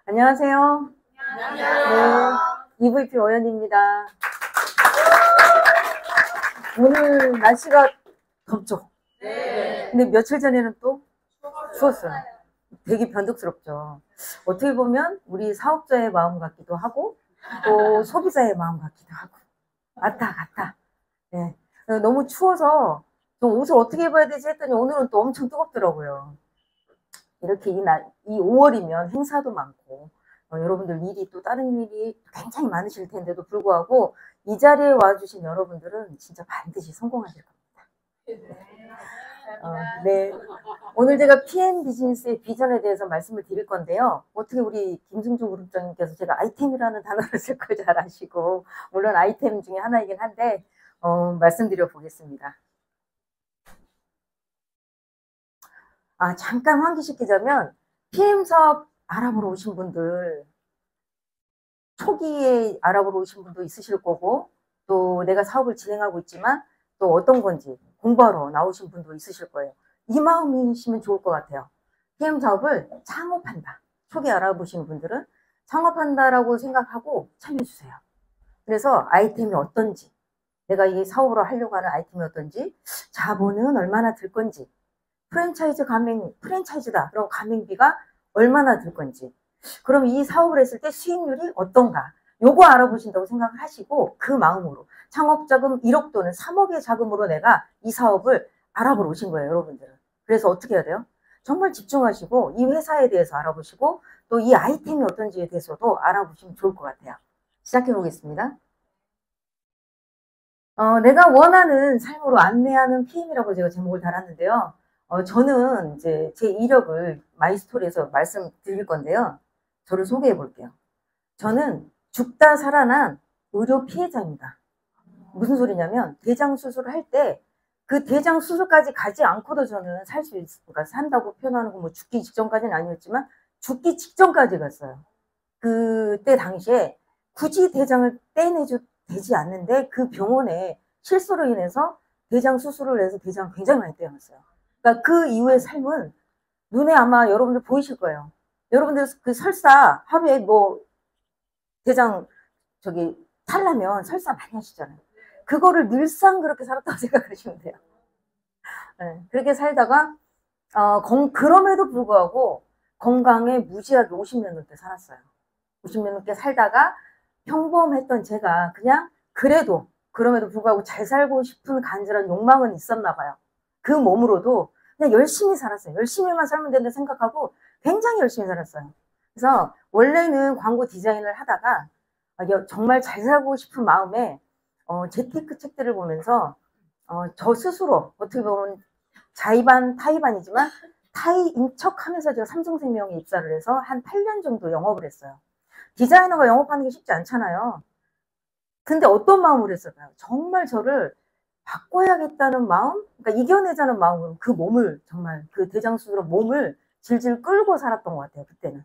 안녕하세요. 안녕하세요. 네, EVP 오연입니다. 오늘 날씨가 덥죠? 네. 근데 며칠 전에는 또 추웠어요. 되게 변덕스럽죠. 어떻게 보면 우리 사업자의 마음 같기도 하고 또 소비자의 마음 같기도 하고 왔다 갔다. 네. 너무 추워서 좀 옷을 어떻게 입어야 되지 했더니 오늘은 또 엄청 뜨겁더라고요. 이렇게 이 5월이면 행사도 많고 여러분들 일이 또 다른 일이 굉장히 많으실 텐데도 불구하고 이 자리에 와주신 여러분들은 진짜 반드시 성공하실 겁니다. 네. 오늘 제가 PM 비즈니스의 비전에 대해서 말씀을 드릴 건데요. 어떻게 우리 김승주 그룹장님께서 제가 아이템이라는 단어를 쓸 걸 잘 아시고 물론 아이템 중에 하나이긴 한데 말씀드려 보겠습니다. 잠깐 환기시키자면 PM 사업 알아보러 오신 분들 초기에 알아보러 오신 분도 있으실 거고 또 내가 사업을 진행하고 있지만 또 어떤 건지 공부하러 나오신 분도 있으실 거예요. 이 마음이시면 좋을 것 같아요. PM 사업을 창업한다. 초기 알아보시는 분들은 창업한다라고 생각하고 참여해주세요. 그래서 아이템이 어떤지 내가 이 사업으로 하려고 하는 아이템이 어떤지 자본은 얼마나 들 건지 프랜차이즈다. 그럼 가맹비가 얼마나 들 건지 그럼 이 사업을 했을 때 수익률이 어떤가 요거 알아보신다고 생각을 하시고 그 마음으로 창업자금 1억 또는 3억의 자금으로 내가 이 사업을 알아보러 오신 거예요, 여러분들은. 그래서 어떻게 해야 돼요? 정말 집중하시고 이 회사에 대해서 알아보시고 또 이 아이템이 어떤지에 대해서도 알아보시면 좋을 것 같아요. 시작해 보겠습니다. 내가 원하는 삶으로 안내하는 PM이라고 제가 제목을 달았는데요. 저는 이제 제 이력을 마이스토리에서 말씀드릴 건데요. 저를 소개해 볼게요. 저는 죽다 살아난 의료 피해자입니다. 무슨 소리냐면 대장 수술을 할 때 그 대장 수술까지 가지 않고도 저는 살 수 있으니까 산다고 표현하는 건 뭐 죽기 직전까지는 아니었지만 죽기 직전까지 갔어요. 그때 당시에 굳이 대장을 떼내도 되지 않는데 그 병원에 실수로 인해서 대장 수술을 해서 대장 굉장히 많이 떼어놨어요. 그러니까 그 이후의 삶은 눈에 아마 여러분들 보이실 거예요. 여러분들 그 설사 하루에 뭐 대장 탈라면 설사 많이 하시잖아요. 그거를 늘상 그렇게 살았다고 생각하시면 돼요. 네, 그렇게 살다가 그럼에도 불구하고 건강에 무지하게 50년 넘게 살았어요. 50년 넘게 살다가 평범했던 제가 그냥 그래도 그럼에도 불구하고 잘 살고 싶은 간절한 욕망은 있었나 봐요. 그 몸으로도 그냥 열심히 살았어요. 열심히만 살면 된다 생각하고 굉장히 열심히 살았어요. 그래서 원래는 광고 디자인을 하다가 정말 잘 살고 싶은 마음에 재테크 책들을 보면서 저 스스로 어떻게 보면 자의반 타의반이지만 타의인 척하면서 제가 삼성생명에 입사를 해서 한 8년 정도 영업을 했어요. 디자이너가 영업하는 게 쉽지 않잖아요. 근데 어떤 마음으로 했을까요? 정말 저를 바꿔야겠다는 마음, 그러니까 이겨내자는 마음으로 그 몸을 정말 그 대장 수술로 몸을 질질 끌고 살았던 것 같아요, 그때는.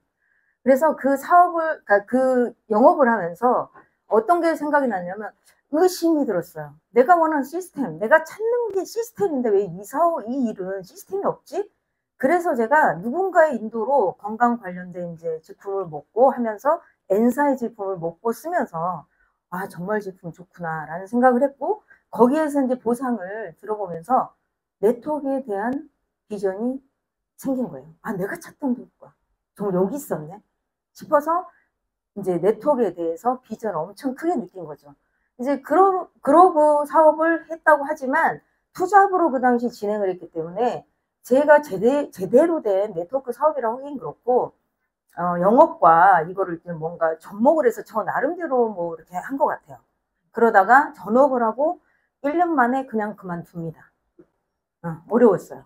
그래서 그 사업을, 그러니까 그 영업을 하면서 어떤 게 생각이 났냐면 의심이 들었어요. 내가 원하는 시스템, 내가 찾는 게 시스템인데 왜 이 일은 시스템이 없지? 그래서 제가 누군가의 인도로 건강 관련된 이제 제품을 먹고 하면서 N사의 제품을 먹고 쓰면서 정말 제품 좋구나라는 생각을 했고 거기에서 이제 보상을 들어보면서 네트워크에 대한 비전이 생긴 거예요. 내가 찾던 것과 정말 여기 있었네 싶어서 이제 네트워크에 대해서 비전을 엄청 크게 느낀 거죠. 이제 그러고 사업을 했다고 하지만 투잡으로 그 당시 진행을 했기 때문에 제가 제대로 된 네트워크 사업이라고 하긴 그렇고 영업과 이거를 뭔가 접목을 해서 저 나름대로 뭐 이렇게 한 것 같아요. 그러다가 전업을 하고 1년 만에 그냥 그만둡니다. 어려웠어요.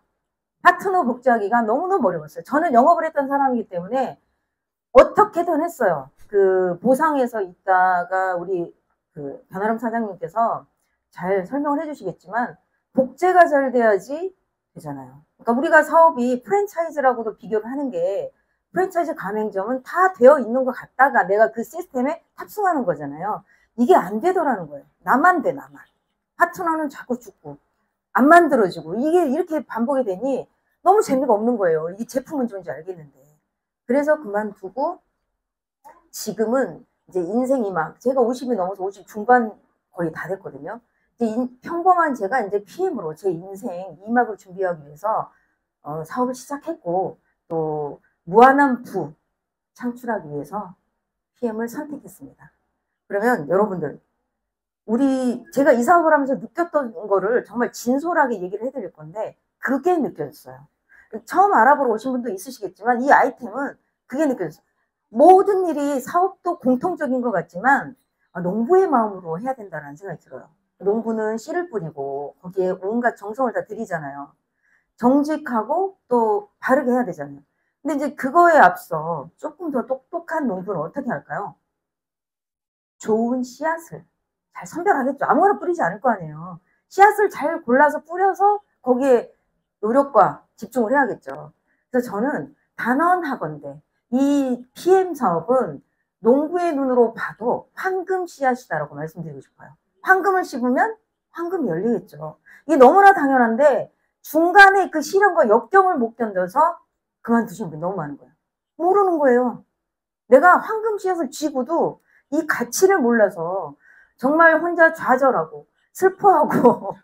파트너 복제하기가 너무너무 어려웠어요. 저는 영업을 했던 사람이기 때문에 어떻게든 했어요. 그 보상에서 있다가 우리 그 변아름 사장님께서 잘 설명을 해주시겠지만 복제가 잘 돼야지 되잖아요. 그러니까 우리가 사업이 프랜차이즈라고도 비교를 하는 게 프랜차이즈 가맹점은 다 되어 있는 것 같다가 내가 그 시스템에 탑승하는 거잖아요. 이게 안 되더라는 거예요. 나만 돼, 나만. 파트너는 자꾸 죽고 안 만들어지고 이게 이렇게 반복이 되니 너무 재미가 없는 거예요. 이게 제품은 좋은지 알겠는데. 그래서 그만두고 지금은 이제 인생이 막 제가 50이 넘어서 50 중반 거의 다 됐거든요. 이제 평범한 제가 이제 PM으로 제 인생 2막을 준비하기 위해서 사업을 시작했고 또 무한한 부 창출하기 위해서 PM을 선택했습니다. 그러면 여러분들 제가 이 사업을 하면서 느꼈던 거를 정말 진솔하게 얘기를 해드릴 건데 그게 느껴졌어요. 처음 알아보러 오신 분도 있으시겠지만 이 아이템은 그게 느껴졌어요. 모든 일이 사업도 공통적인 것 같지만 농부의 마음으로 해야 된다는 생각이 들어요. 농부는 씨를 뿌리고 거기에 온갖 정성을 다 들이잖아요. 정직하고 또 바르게 해야 되잖아요. 근데 이제 그거에 앞서 조금 더 똑똑한 농부는 어떻게 할까요? 좋은 씨앗을 잘 선별하겠죠. 아무거나 뿌리지 않을 거 아니에요. 씨앗을 잘 골라서 뿌려서 거기에 노력과 집중을 해야겠죠. 그래서 저는 단언하건대 이 PM 사업은 농부의 눈으로 봐도 황금 씨앗이다라고 말씀드리고 싶어요. 황금을 씹으면 황금이 열리겠죠. 이게 너무나 당연한데 중간에 그 시련과 역경을 못 견뎌서 그만두신 분이 너무 많은 거예요. 모르는 거예요. 내가 황금 씨앗을 쥐고도 이 가치를 몰라서 정말 혼자 좌절하고 슬퍼하고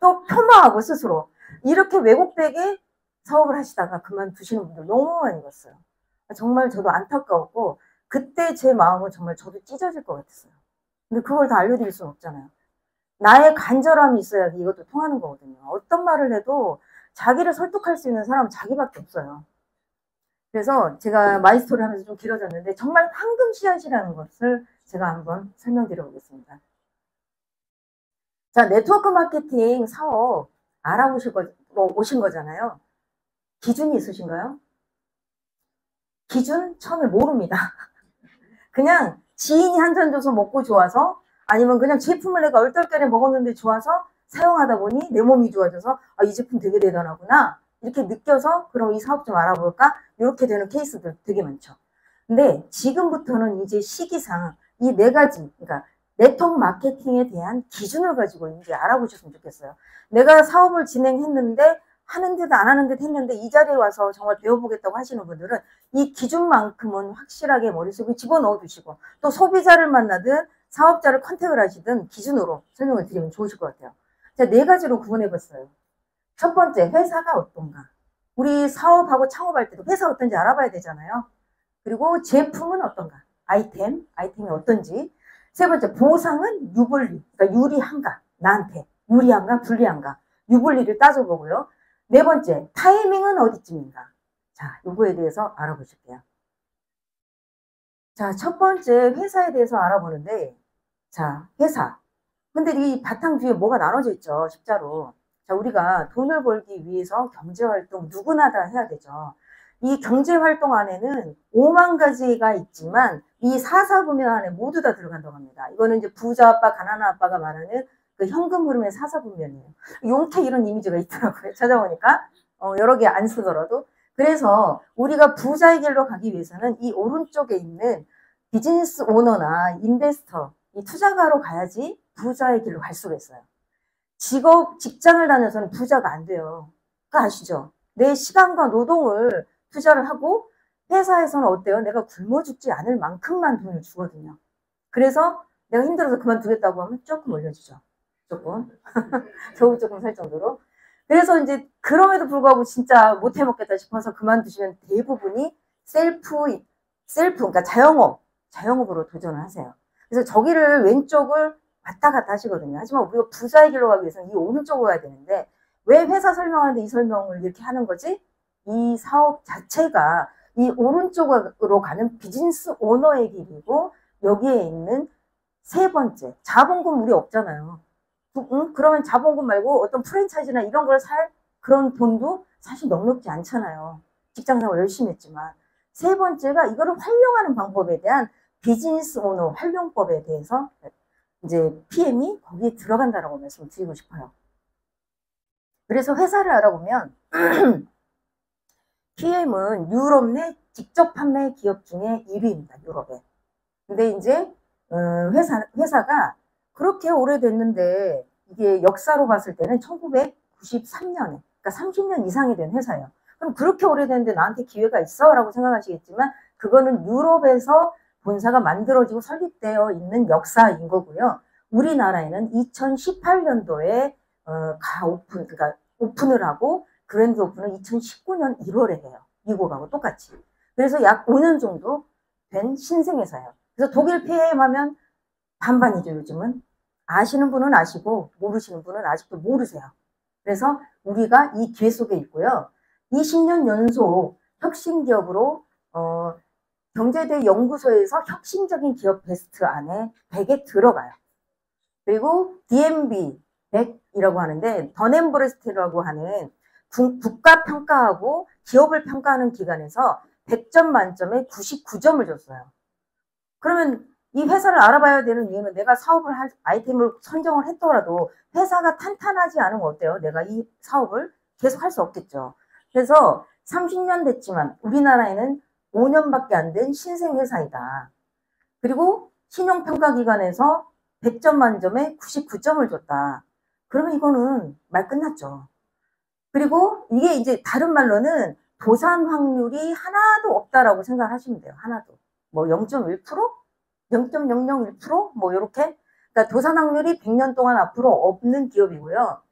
또 폄하하고 스스로 이렇게 왜곡되게 사업을 하시다가 그만두시는 분들 너무 많이 봤어요. 정말 저도 안타까웠고 그때 제 마음은 정말 저도 찢어질 것 같았어요. 근데 그걸 다 알려드릴 수는 없잖아요. 나의 간절함이 있어야 이것도 통하는 거거든요. 어떤 말을 해도 자기를 설득할 수 있는 사람은 자기밖에 없어요. 그래서 제가 마이스토리 하면서 좀 길어졌는데 정말 황금 씨앗이라는 것을 제가 한번 설명드려 보겠습니다. 자, 네트워크 마케팅 사업 오신 거잖아요. 기준이 있으신가요? 기준 처음에 모릅니다. 그냥 지인이 한 잔 줘서 먹고 좋아서 아니면 그냥 제품을 내가 얼떨결에 먹었는데 좋아서 사용하다 보니 내 몸이 좋아져서 이 제품 되게 대단하구나 이렇게 느껴서 그럼 이 사업 좀 알아볼까 이렇게 되는 케이스들 되게 많죠. 근데 지금부터는 이제 시기상 이 네 가지 그러니까 네트워크 마케팅에 대한 기준을 가지고 이제 알아보셨으면 좋겠어요. 내가 사업을 진행했는데 하는 듯 안 하는 듯 했는데 이 자리에 와서 정말 배워보겠다고 하시는 분들은 이 기준만큼은 확실하게 머릿속에 집어넣어 두시고 또 소비자를 만나든 사업자를 컨택을 하시든 기준으로 설명을 드리면 좋으실 것 같아요. 자, 네 가지로 구분해 봤어요. 첫 번째, 회사가 어떤가. 우리 사업하고 창업할 때도 회사 어떤지 알아봐야 되잖아요. 그리고 제품은 어떤가. 아이템이 어떤지. 세 번째, 보상은 유불리. 그러니까 유리한가. 나한테. 유리한가, 불리한가. 유불리를 따져보고요. 네 번째, 타이밍은 어디쯤인가. 자, 요거에 대해서 알아보실게요. 자, 첫 번째 회사에 대해서 알아보는데, 자, 회사. 근데 이 바탕 뒤에 뭐가 나눠져 있죠, 십자로. 자, 우리가 돈을 벌기 위해서 경제활동 누구나 다 해야 되죠. 이 경제활동 안에는 5만 가지가 있지만 이 사사분면 안에 모두 다 들어간다고 합니다. 이거는 이제 부자 아빠, 가난한 아빠가 말하는 그 현금 흐름의 사사분면이에요. 용태 이런 이미지가 있더라고요. 찾아보니까 여러 개 안 쓰더라도. 그래서 우리가 부자의 길로 가기 위해서는 이 오른쪽에 있는 비즈니스 오너나 인베스터, 이 투자가로 가야지 부자의 길로 갈 수가 있어요. 직장을 다녀서는 부자가 안 돼요. 그거 아시죠? 내 시간과 노동을 투자를 하고 회사에서는 어때요? 내가 굶어 죽지 않을 만큼만 돈을 주거든요. 그래서 내가 힘들어서 그만두겠다고 하면 조금 올려주죠. 조금. 겨우 조금 살 정도로. 그래서 이제 그럼에도 불구하고 진짜 못 해먹겠다 싶어서 그만두시면 대부분이 셀프, 그러니까 자영업으로 도전을 하세요. 그래서 저기를 왼쪽을 왔다 갔다 하시거든요. 하지만 우리가 부자의 길로 가기 위해서는 이 오른쪽으로 가야 되는데 왜 회사 설명하는데 이 설명을 이렇게 하는 거지? 이 사업 자체가 이 오른쪽으로 가는 비즈니스 오너의 길이고 여기에 있는 세 번째, 자본금 우리 없잖아요. 그러면 자본금 말고 어떤 프랜차이즈나 이런 걸 살 그런 돈도 사실 넉넉지 않잖아요. 직장생활 열심히 했지만. 세 번째가 이거를 활용하는 방법에 대한 비즈니스 오너 활용법에 대해서 이제 PM이 거기에 들어간다라고 말씀드리고 싶어요. 그래서 회사를 알아보면 PM은 유럽 내 직접 판매 기업 중에 1위입니다. 유럽에. 근데 이제 회사가 그렇게 오래됐는데 이게 역사로 봤을 때는 1993년에 그러니까 30년 이상이 된 회사예요. 그럼 그렇게 오래됐는데 나한테 기회가 있어? 라고 생각하시겠지만 그거는 유럽에서 본사가 만들어지고 설립되어 있는 역사인 거고요. 우리나라에는 2018년도에 그러니까 오픈을 하고 그랜드 오픈은 2019년 1월에 해요. 미국하고 똑같이. 그래서 약 5년 정도 된 신생회사예요. 그래서 독일 PM 하면 반반이죠, 요즘은. 아시는 분은 아시고 모르시는 분은 아직도 모르세요. 그래서 우리가 이 기회 속에 있고요. 20년 연속 혁신기업으로 경제대 연구소에서 혁신적인 기업 베스트 안에 100에 들어가요. 그리고 DMB 100이라고 하는데 던앤브레스트라고 하는 국가평가하고 기업을 평가하는 기관에서 100점 만점에 99점을 줬어요. 그러면 이 회사를 알아봐야 되는 이유는 내가 사업을 할 아이템을 선정을 했더라도 회사가 탄탄하지 않으면 어때요? 내가 이 사업을 계속 할 수 없겠죠. 그래서 30년 됐지만 우리나라에는 5년밖에 안 된 신생회사이다. 그리고 신용평가기관에서 100점 만점에 99점을 줬다. 그러면 이거는 말 끝났죠. 그리고 이게 이제 다른 말로는 도산 확률이 하나도 없다라고 생각하시면 돼요. 하나도. 뭐 0.1%? 0.001%? 뭐 이렇게. 그러니까 도산 확률이 100년 동안 앞으로 없는 기업이고요.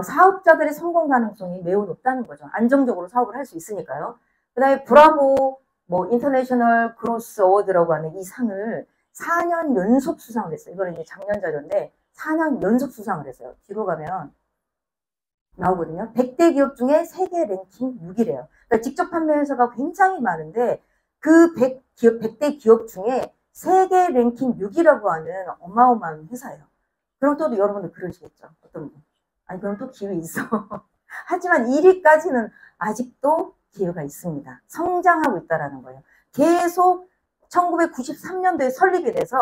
사업자들의 성공 가능성이 매우 높다는 거죠. 안정적으로 사업을 할 수 있으니까요. 그 다음에 브라보 뭐 인터내셔널 그로스 어워드라고 하는 이 상을 4년 연속 수상을 했어요. 이거는 이제 작년 자료인데 4년 연속 수상을 했어요. 뒤로 가면 나오거든요. 100대 기업 중에 세계 랭킹 6위래요. 그러니까 직접 판매 회사가 굉장히 많은데 그 100대 기업 중에 세계 랭킹 6위라고 하는 어마어마한 회사예요. 그럼 또 여러분들 그러시겠죠. 어떤 분? 아니 그럼 또 기회 있어. 하지만 1위까지는 아직도 기회가 있습니다. 성장하고 있다는 거예요. 계속 1993년도에 설립이 돼서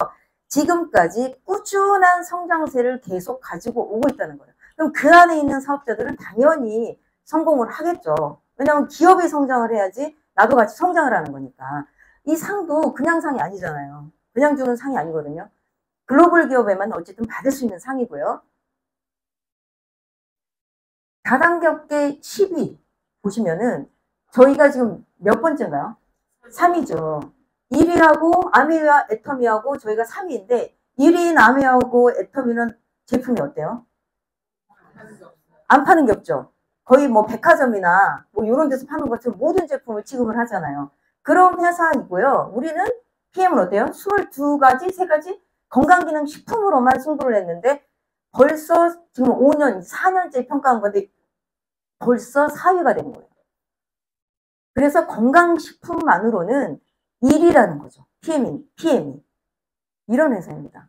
지금까지 꾸준한 성장세를 계속 가지고 오고 있다는 거예요. 그럼 그 안에 있는 사업자들은 당연히 성공을 하겠죠. 왜냐하면 기업이 성장을 해야지 나도 같이 성장을 하는 거니까. 이 상도 그냥 상이 아니잖아요. 그냥 주는 상이 아니거든요. 글로벌 기업에만 어쨌든 받을 수 있는 상이고요. 다단계 업계 10위 보시면은 저희가 지금 몇 번째인가요? 3위죠. 1위하고 아메와 애터미하고 저희가 3위인데 1위인 아메하고 애터미는 제품이 어때요? 안 파는 게 없죠. 거의 뭐 백화점이나 뭐 이런 데서 파는 것처럼 모든 제품을 취급을 하잖아요. 그런 회사이고요. 우리는 PM은 어때요? 22가지, 3가지 건강기능식품으로만 승부를 했는데 벌써 지금 5년, 4년째 평가한 건데 벌써 4위가 된 거예요. 그래서 건강식품만으로는 1위라는 거죠. PM이. 이런 회사입니다.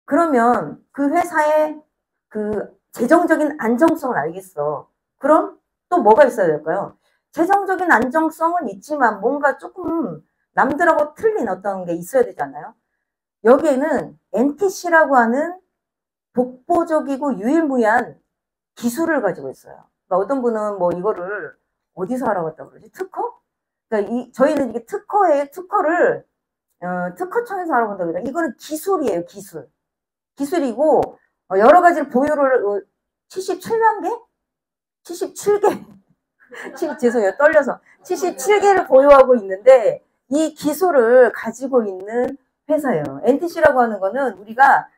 그러면 그 회사의 그 재정적인 안정성을 알겠어. 그럼 또 뭐가 있어야 될까요? 재정적인 안정성은 있지만 뭔가 조금 남들하고 틀린 어떤 게 있어야 되지 않나요? 여기에는 NTC라고 하는 독보적이고 유일무이한 기술을 가지고 있어요. 그러니까 어떤 분은 뭐 이거를 어디서 알아봤다고 그러지? 특허? 그러니까 저희는 이게 특허를 특허청에서 알아본다고 그래요. 이거는 기술이에요, 기술. 기술이고 여러 가지를 보유를 77만 개? 77개. 죄송해요. 떨려서. 77개를 보유하고 있는데 이 기술을 가지고 있는 회사예요. NTC라고 하는 거는 우리가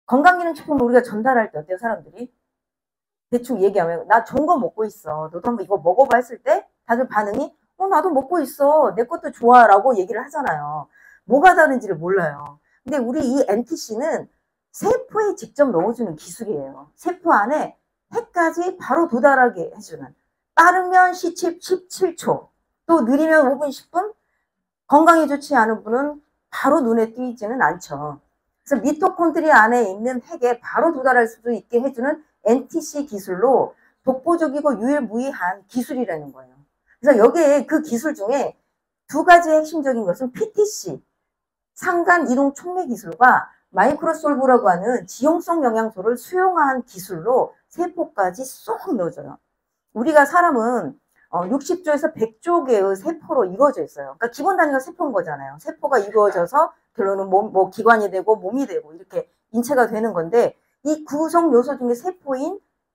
건강기능식품을 우리가 전달할 때 어때요, 사람들이? 대충 얘기하면 나 좋은 거 먹고 있어. 너도 한번 이거 먹어봐 했을 때 다들 반응이 나도 먹고 있어. 내 것도 좋아 라고 얘기를 하잖아요. 뭐가 다른지를 몰라요. 근데 우리 이 NTC는 세포에 직접 넣어주는 기술이에요. 세포 안에 핵까지 바로 도달하게 해주는. 빠르면 17초, 또 느리면 5분, 10분, 건강에 좋지 않은 분은 바로 눈에 띄지는 않죠. 그래서 미토콘드리아 안에 있는 핵에 바로 도달할 수도 있게 해주는 NTC 기술로 독보적이고 유일무이한 기술이라는 거예요. 그래서 여기에 그 기술 중에 2가지 핵심적인 것은 PTC, 상간 이동 촉매 기술과 마이크로솔브라고 하는 지용성 영양소를 수용한 기술로 세포까지 쏙 넣어줘요. 우리가 사람은 60조에서 100조 개의 세포로 이루어져 있어요. 그러니까 기본 단위가 세포인 거잖아요. 세포가 이루어져서 결론은 뭐 기관이 되고 몸이 되고 이렇게 인체가 되는 건데 이 구성 요소 중에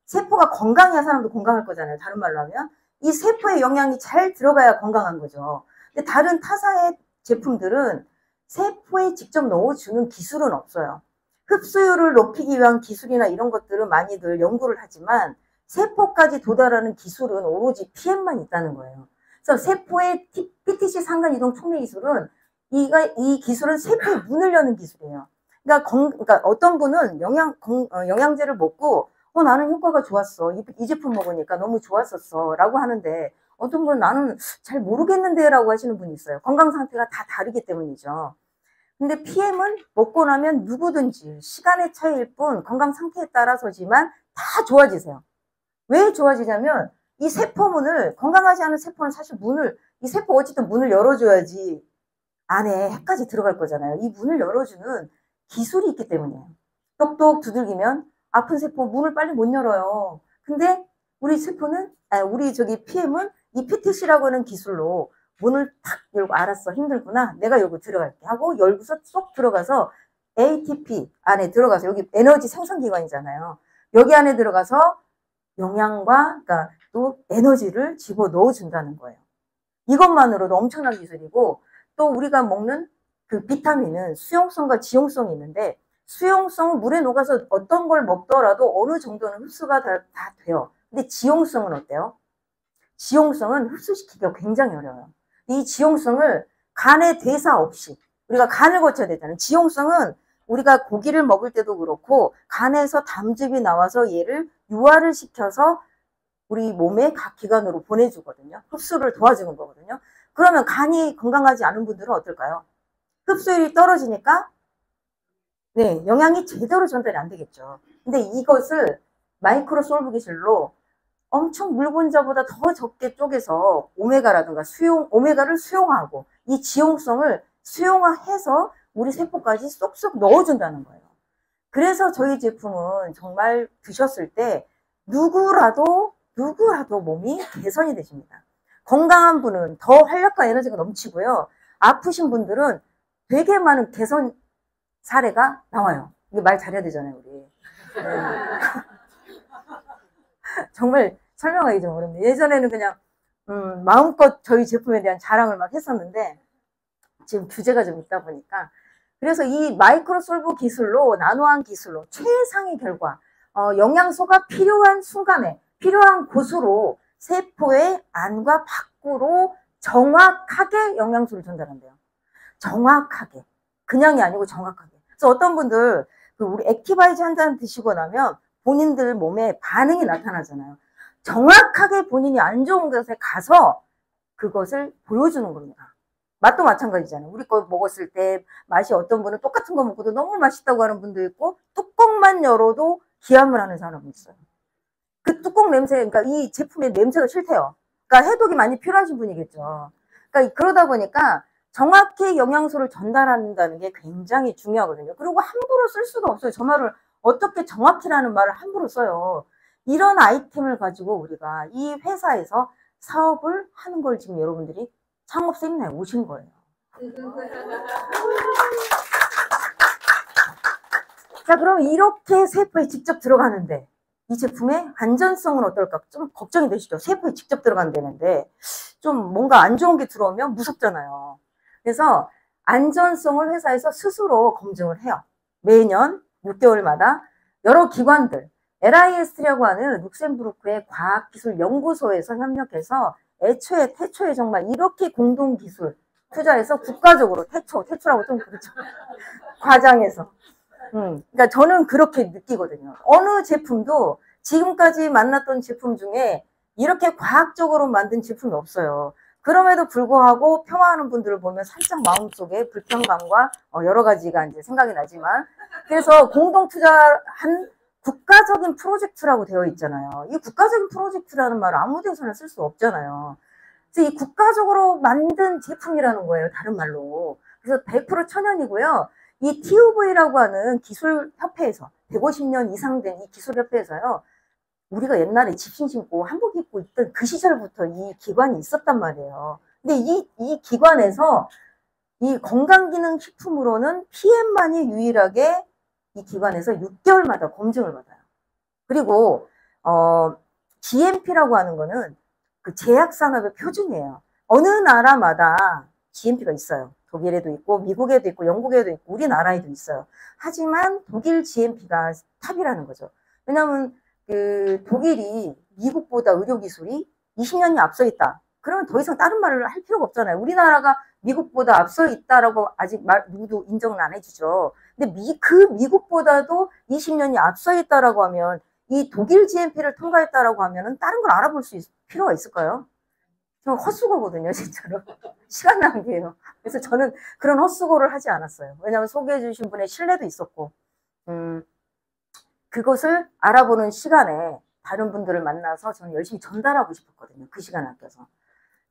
세포가 건강해야 사람도 건강할 거잖아요. 다른 말로 하면 이 세포의 영양이 잘 들어가야 건강한 거죠. 근데 다른 타사의 제품들은 세포에 직접 넣어주는 기술은 없어요. 흡수율을 높이기 위한 기술이나 이런 것들은 많이들 연구를 하지만 세포까지 도달하는 기술은 오로지 PM만 있다는 거예요. 그래서 세포의 PTC 상간이동 촉매 기술은 이 기술은 세포의 문을 여는 기술이에요. 그러니까 어떤 분은 영양제를 먹고 나는 효과가 좋았어. 이 제품 먹으니까 너무 좋았었어. 라고 하는데 어떤 분은 나는 잘 모르겠는데 라고 하시는 분이 있어요. 건강 상태가 다 다르기 때문이죠. 근데 PM은 먹고 나면 누구든지 시간의 차이일 뿐 건강 상태에 따라서지만 다 좋아지세요. 왜 좋아지냐면 이 세포문을, 건강하지 않은 세포는 사실 이 세포 어쨌든 문을 열어줘야지 안에 핵까지 들어갈 거잖아요. 이 문을 열어주는 기술이 있기 때문이에요. 똑똑 두들기면 아픈 세포 문을 빨리 못 열어요. 근데 우리 PM은 이 PTC라고 하는 기술로 문을 탁 열고, 알았어, 힘들구나, 내가 여기 들어갈게 하고 열고서 쏙 들어가서 ATP 안에 들어가서, 여기 에너지 생산기관이잖아요. 여기 안에 들어가서 영양과 그러니까 또 에너지를 집어 넣어준다는 거예요. 이것만으로도 엄청난 기술이고, 또 우리가 먹는 그 비타민은 수용성과 지용성이 있는데, 수용성은 물에 녹아서 어떤 걸 먹더라도 어느 정도는 흡수가 다 돼요. 근데 지용성은 어때요? 지용성은 흡수시키기가 굉장히 어려워요. 이 지용성을 간의 대사 없이, 우리가 간을 거쳐야 되잖아요. 지용성은 우리가 고기를 먹을 때도 그렇고 간에서 담즙이 나와서 얘를 유화를 시켜서 우리 몸의 각 기관으로 보내주거든요. 흡수를 도와주는 거거든요. 그러면 간이 건강하지 않은 분들은 어떨까요? 흡수율이 떨어지니까 영양이 제대로 전달이 안 되겠죠. 근데 이것을 마이크로 솔브 기술로 엄청 물분자보다 더 적게 쪼개서 오메가를 수용하고 이 지용성을 수용해서 우리 세포까지 쏙쏙 넣어준다는 거예요. 그래서 저희 제품은 정말 드셨을 때 누구라도 몸이 개선이 되십니다. 건강한 분은 더 활력과 에너지가 넘치고요. 아프신 분들은 되게 많은 개선 사례가 나와요. 이게 말 잘해야 되잖아요, 우리. 네. 정말 설명하기 좀 어렵네요. 예전에는 그냥 마음껏 저희 제품에 대한 자랑을 막 했었는데 지금 규제가 좀 있다 보니까, 그래서 이 마이크로솔브 기술로, 나노한 기술로 최상의 결과, 영양소가 필요한 순간에 필요한 곳으로 세포의 안과 밖으로 정확하게 영양소를 전달한대요. 정확하게. 그냥이 아니고 정확하게. 그래서 어떤 분들 우리 액티바이즈 한 잔 드시고 나면 본인들 몸에 반응이 나타나잖아요. 정확하게 본인이 안 좋은 것에 가서 그것을 보여주는 겁니다. 맛도 마찬가지잖아요. 우리 거 먹었을 때 맛이, 어떤 분은 똑같은 거 먹고도 너무 맛있다고 하는 분도 있고 뚜껑만 열어도 기함을 하는 사람이 있어요. 그 뚜껑 냄새, 그러니까 이 제품의 냄새가 싫대요. 그러니까 해독이 많이 필요하신 분이겠죠. 그러니까 그러다 보니까 정확히 영양소를 전달한다는 게 굉장히 중요하거든요. 그리고 함부로 쓸 수가 없어요. 저 말을 어떻게 정확히라는 말을 함부로 써요. 이런 아이템을 가지고 우리가 이 회사에서 사업을 하는 걸 지금 여러분들이 창업 세미나에 오신 거예요. 자, 그럼 이렇게 세포에 직접 들어가는데 이 제품의 안전성은 어떨까? 좀 걱정이 되시죠? 세포에 직접 들어간다는데 좀 뭔가 안 좋은 게 들어오면 무섭잖아요. 그래서 안전성을 회사에서 스스로 검증을 해요. 매년 6개월마다 여러 기관들, LIST라고 하는 룩셈부르크의 과학기술연구소에서 협력해서 태초에 정말 이렇게 공동기술 투자해서 국가적으로, 태초라고 좀 그렇죠. 과장해서. 그러니까 저는 그렇게 느끼거든요. 어느 제품도 지금까지 만났던 제품 중에 이렇게 과학적으로 만든 제품이 없어요. 그럼에도 불구하고 평화하는 분들을 보면 살짝 마음속에 불편감과 여러 가지가 이제 생각이 나지만, 그래서 공동 투자한 국가적인 프로젝트라고 되어 있잖아요. 이 국가적인 프로젝트라는 말을 아무 데서나 쓸 수 없잖아요. 그래서 이 국가적으로 만든 제품이라는 거예요, 다른 말로. 그래서 100% 천연이고요. 이 TUV라고 하는 기술협회에서 150년 이상 된 이 기술협회에서요, 우리가 옛날에 집신 신고 한복 입고 있던 그 시절부터 이 기관이 있었단 말이에요. 근데 이 기관에서 이 건강기능식품으로는 PM만이 유일하게 이 기관에서 6개월마다 검증을 받아요. 그리고 GMP라고 하는 거는 그 제약산업의 표준이에요. 어느 나라마다 GMP가 있어요. 독일에도 있고 미국에도 있고 영국에도 있고 우리나라에도 있어요. 하지만 독일 GMP가 탑이라는 거죠. 왜냐하면 그 독일이 미국보다 의료기술이 20년이 앞서 있다. 그러면 더 이상 다른 말을 할 필요가 없잖아요. 우리나라가 미국보다 앞서 있다라고 아직 누구도 인정을 안 해주죠. 근데 그 미국보다도 20년이 앞서 있다라고 하면 이 독일 GMP를 통과했다라고 하면은 다른 걸 알아볼 필요가 있을까요? 좀 헛수고거든요, 진짜로. 시간 낭비예요. 그래서 저는 그런 헛수고를 하지 않았어요. 왜냐하면 소개해 주신 분의 신뢰도 있었고, 그것을 알아보는 시간에 다른 분들을 만나서 저는 열심히 전달하고 싶었거든요. 그 시간 아껴서.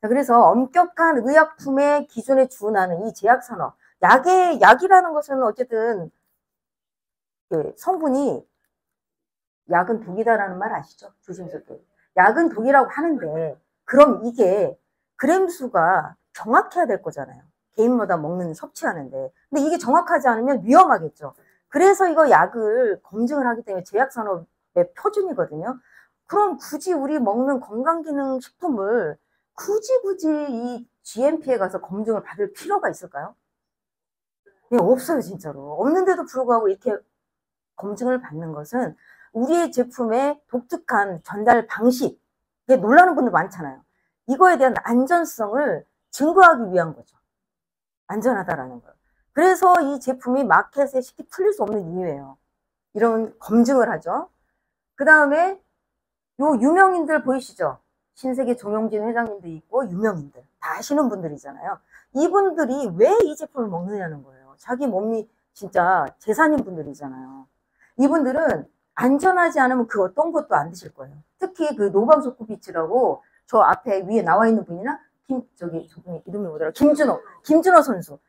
그래서 엄격한 의약품의 기준에 준하는 이 제약산업, 약이라는 것은 어쨌든 성분이 약은 독이다라는 말 아시죠? 조심스럽게. 약은 독이라고 하는데 그럼 이게 그램 수가 정확해야 될 거잖아요. 개인마다 먹는 섭취하는데. 근데 이게 정확하지 않으면 위험하겠죠. 그래서 이거 약을 검증을 하기 때문에 제약산업의 표준이거든요. 그럼 굳이 우리 먹는 건강기능식품을 굳이 이 GMP에 가서 검증을 받을 필요가 있을까요? 네, 없어요, 진짜로. 없는데도 불구하고 이렇게 검증을 받는 것은 우리의 제품의 독특한 전달 방식, 이게 놀라는 분들 많잖아요. 이거에 대한 안전성을 증거하기 위한 거죠. 안전하다라는 거예요. 그래서 이 제품이 마켓에 쉽게 풀릴 수 없는 이유예요. 이런 검증을 하죠. 그 다음에 요 유명인들 보이시죠? 신세계 정용진 회장님도 있고 유명인들 다 아시는 분들이잖아요. 이분들이 왜 이 제품을 먹느냐는 거예요. 자기 몸이 진짜 재산인 분들이잖아요. 이분들은 안전하지 않으면 그 어떤 것도 안 드실 거예요. 특히 그 노박 조코비치라고 저 앞에 위에 나와 있는 분이나 저분이 이름이 뭐더라? 김준호 선수.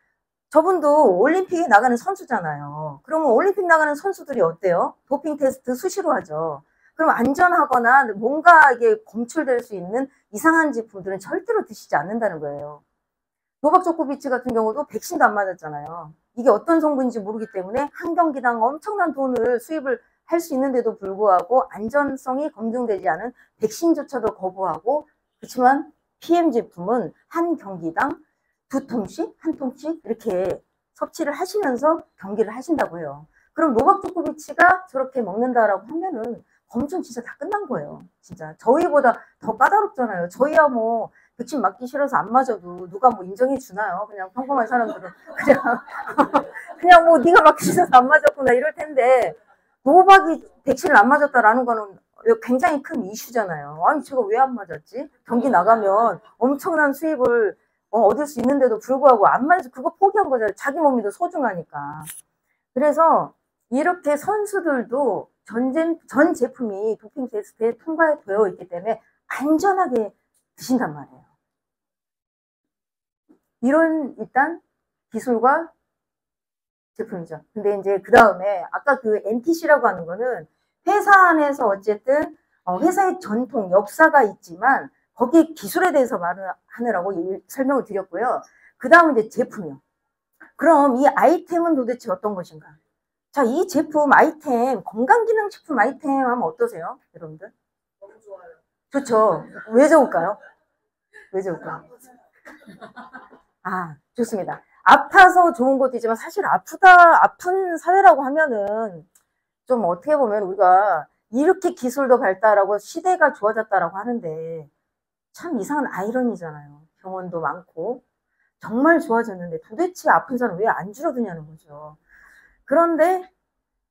저분도 올림픽에 나가는 선수잖아요. 그러면 올림픽 나가는 선수들이 어때요? 도핑 테스트 수시로 하죠. 그럼 안전하거나 뭔가 이게 검출될 수 있는 이상한 제품들은 절대로 드시지 않는다는 거예요. 노박 조코비치 같은 경우도 백신도 안 맞았잖아요. 이게 어떤 성분인지 모르기 때문에 한 경기당 엄청난 돈을 수입을 할 수 있는데도 불구하고 안전성이 검증되지 않은 백신조차도 거부하고, 그렇지만 PM 제품은 한 경기당 2통씩, 1통씩 이렇게 섭취를 하시면서 경기를 하신다고 해요. 그럼 노박 조코비치가 저렇게 먹는다라고 하면은 검증 진짜 다 끝난 거예요. 진짜 저희보다 더 까다롭잖아요. 저희야 뭐 백신 맞기 싫어서 안 맞아도 누가 뭐 인정해 주나요? 그냥 평범한 사람들은 그냥 뭐 네가 맞기 싫어서 안 맞았구나 이럴 텐데, 노박이 백신을 안 맞았다라는 거는 굉장히 큰 이슈잖아요. 아니 제가 왜 안 맞았지? 경기 나가면 엄청난 수입을 얻을 수 있는데도 불구하고 안 맞아서 그거 포기한 거잖아요. 자기 몸이 더 소중하니까. 그래서 이렇게 선수들도 전 제품이 도핑 테스트에 통과되어 있기 때문에 안전하게 드신단 말이에요. 이런 일단 기술과 제품이죠. 근데 이제 그 다음에 아까 그 NTC라고 하는 거는 회사 안에서 어쨌든 회사의 전통, 역사가 있지만 거기에 기술에 대해서 말을 하느라고 설명을 드렸고요. 그 다음은 이제 제품이요. 그럼 이 아이템은 도대체 어떤 것인가? 자, 이 제품 아이템, 건강기능식품 아이템 하면 어떠세요? 여러분들? 너무 좋아요. 좋죠. 왜 좋을까요? 왜 좋을까요? 아, 좋습니다. 아파서 좋은 것도 있지만 사실 아픈 사회라고 하면은 좀 어떻게 보면 우리가 이렇게 기술도 발달하고 시대가 좋아졌다라고 하는데 참 이상한 아이러니잖아요. 병원도 많고 정말 좋아졌는데 도대체 아픈 사람 왜 안 줄어드냐는 거죠. 그런데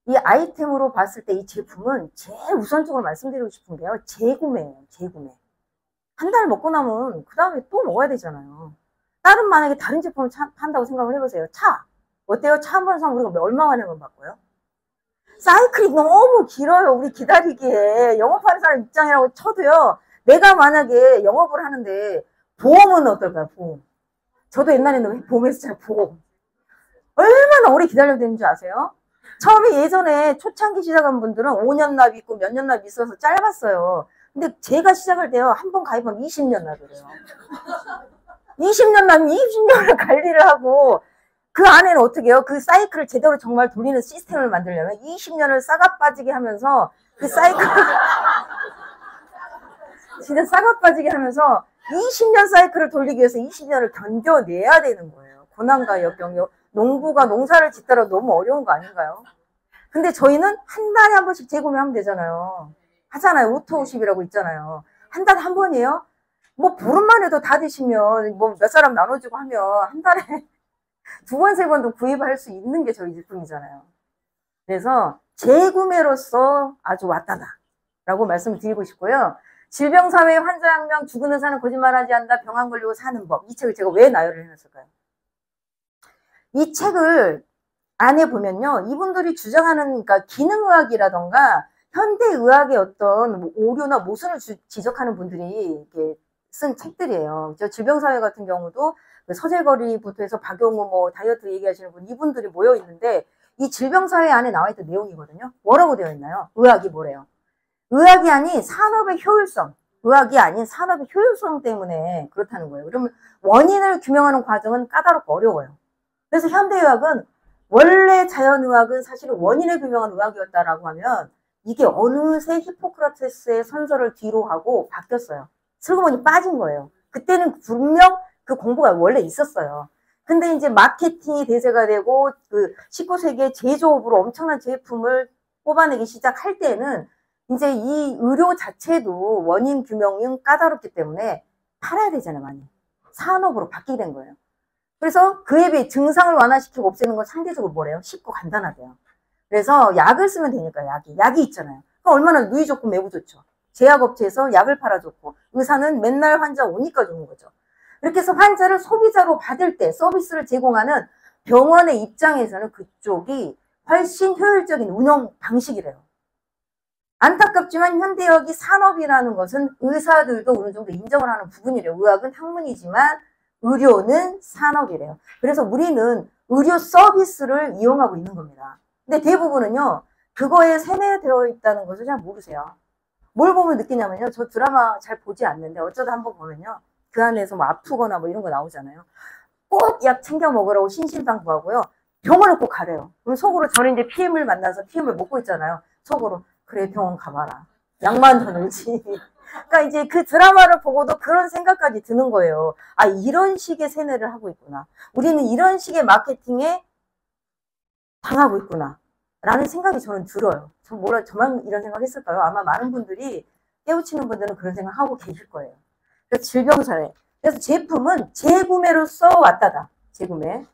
이 아이템으로 봤을 때 이 제품은 제일 우선적으로 말씀드리고 싶은 게요. 재구매예요. 재구매. 한 달 먹고 나면 그 다음에 또 먹어야 되잖아요. 만약에 다른 제품을 판다고 생각을 해보세요. 차. 어때요? 차 한 번 사면 우리가 얼마 만에 만 바꿔요? 사이클이 너무 길어요. 우리 기다리기에. 영업하는 사람 입장이라고 쳐도요. 내가 만약에 영업을 하는데 보험은 어떨까요? 보험. 저도 옛날에는 보험했어요. 보험. 얼마나 오래 기다려야 되는 줄 아세요? 처음에 예전에 초창기 시작한 분들은 5년 납 있고 몇 년 납 있어서 짧았어요. 근데 제가 시작할 때요. 한 번 가입하면 20년 납이래요. 20년 납 20년을 관리를 하고 그 안에는 어떻게 해요? 그 사이클을 제대로 정말 돌리는 시스템을 만들려면 20년을 싸가 빠지게 하면서 그 사이클을 진짜 싸가 빠지게 하면서 20년 사이클을 돌리기 위해서 20년을 견뎌내야 되는 거예요. 고난과 역경, 농부가 농사를 짓더라도 너무 어려운 거 아닌가요? 근데 저희는 한 달에 한 번씩 재구매하면 되잖아요. 하잖아요. 오토50이라고 있잖아요. 한 달에 한 번이에요? 뭐 보름만 해도 다 드시면 뭐 몇 사람 나눠주고 하면 한 달에 두 번, 세 번도 구입할 수 있는 게 저희 제품이잖아요. 그래서 재구매로서 아주 왔다다 라고 말씀을 드리고 싶고요. 질병사회 환자 한 명, 죽은 의사는 거짓말하지 않는다, 병 안 걸리고 사는 법. 이 책을 제가 왜 나열을 해놨을까요? 이 책을 안에 보면요, 이분들이 주장하는, 그러니까 기능의학이라던가 현대의학의 어떤 오류나 모순을 지적하는 분들이 이렇게 쓴 책들이에요. 저 질병사회 같은 경우도 서재거리부터 해서 박용우 뭐 다이어트 얘기하시는 분, 이분들이 모여 있는데 이 질병사회 안에 나와 있던 내용이거든요. 뭐라고 되어 있나요? 의학이 뭐래요? 의학이 아닌 산업의 효율성, 의학이 아닌 산업의 효율성 때문에 그렇다는 거예요. 그러면 원인을 규명하는 과정은 까다롭고 어려워요. 그래서 현대의학은 원래 자연의학은 사실은 원인을 규명하는 의학이었다라고 하면 이게 어느새 히포크라테스의 선서를 뒤로 하고 바뀌었어요. 슬그머니 빠진 거예요. 그때는 분명 그 공부가 원래 있었어요. 근데 이제 마케팅이 대세가 되고 그 19세기의 제조업으로 엄청난 제품을 뽑아내기 시작할 때는 이제 이 의료 자체도 원인 규명이 까다롭기 때문에 팔아야 되잖아요, 많이. 산업으로 바뀌게 된 거예요. 그래서 그에 비해 증상을 완화시키고 없애는 건 상대적으로 뭐래요? 쉽고 간단하대요. 그래서 약을 쓰면 되니까 약이 있잖아요. 그럼 얼마나 누이 좋고 매우 좋죠. 제약업체에서 약을 팔아줬고 의사는 맨날 환자 오니까 좋은 거죠. 이렇게 해서 환자를 소비자로 받을 때 서비스를 제공하는 병원의 입장에서는 그쪽이 훨씬 효율적인 운영 방식이래요. 안타깝지만 현대의학이 산업이라는 것은 의사들도 어느 정도 인정을 하는 부분이래요. 의학은 학문이지만 의료는 산업이래요. 그래서 우리는 의료 서비스를 이용하고 있는 겁니다. 근데 대부분은요, 그거에 세뇌되어 있다는 것을 잘 모르세요. 뭘 보면 느끼냐면요, 저 드라마 잘 보지 않는데 어쩌다 한번 보면요, 그 안에서 뭐 아프거나 뭐 이런 거 나오잖아요. 꼭 약 챙겨 먹으라고 신신당부하고요, 병원을 꼭 가래요. 그럼 속으로 저는 이제 PM을 만나서 PM을 먹고 있잖아요. 속으로 그래 병원 가봐라. 약만 더 늘지. 그러니까 이제 그 드라마를 보고도 그런 생각까지 드는 거예요. 아, 이런 식의 세뇌를 하고 있구나. 우리는 이런 식의 마케팅에 당하고 있구나. 라는 생각이 저는 들어요. 저만 이런 생각 했을까요? 아마 많은 분들이 깨우치는 분들은 그런 생각 하고 계실 거예요. 그래서 질병사회. 그래서 제품은 재구매로써 왔다다. 재구매.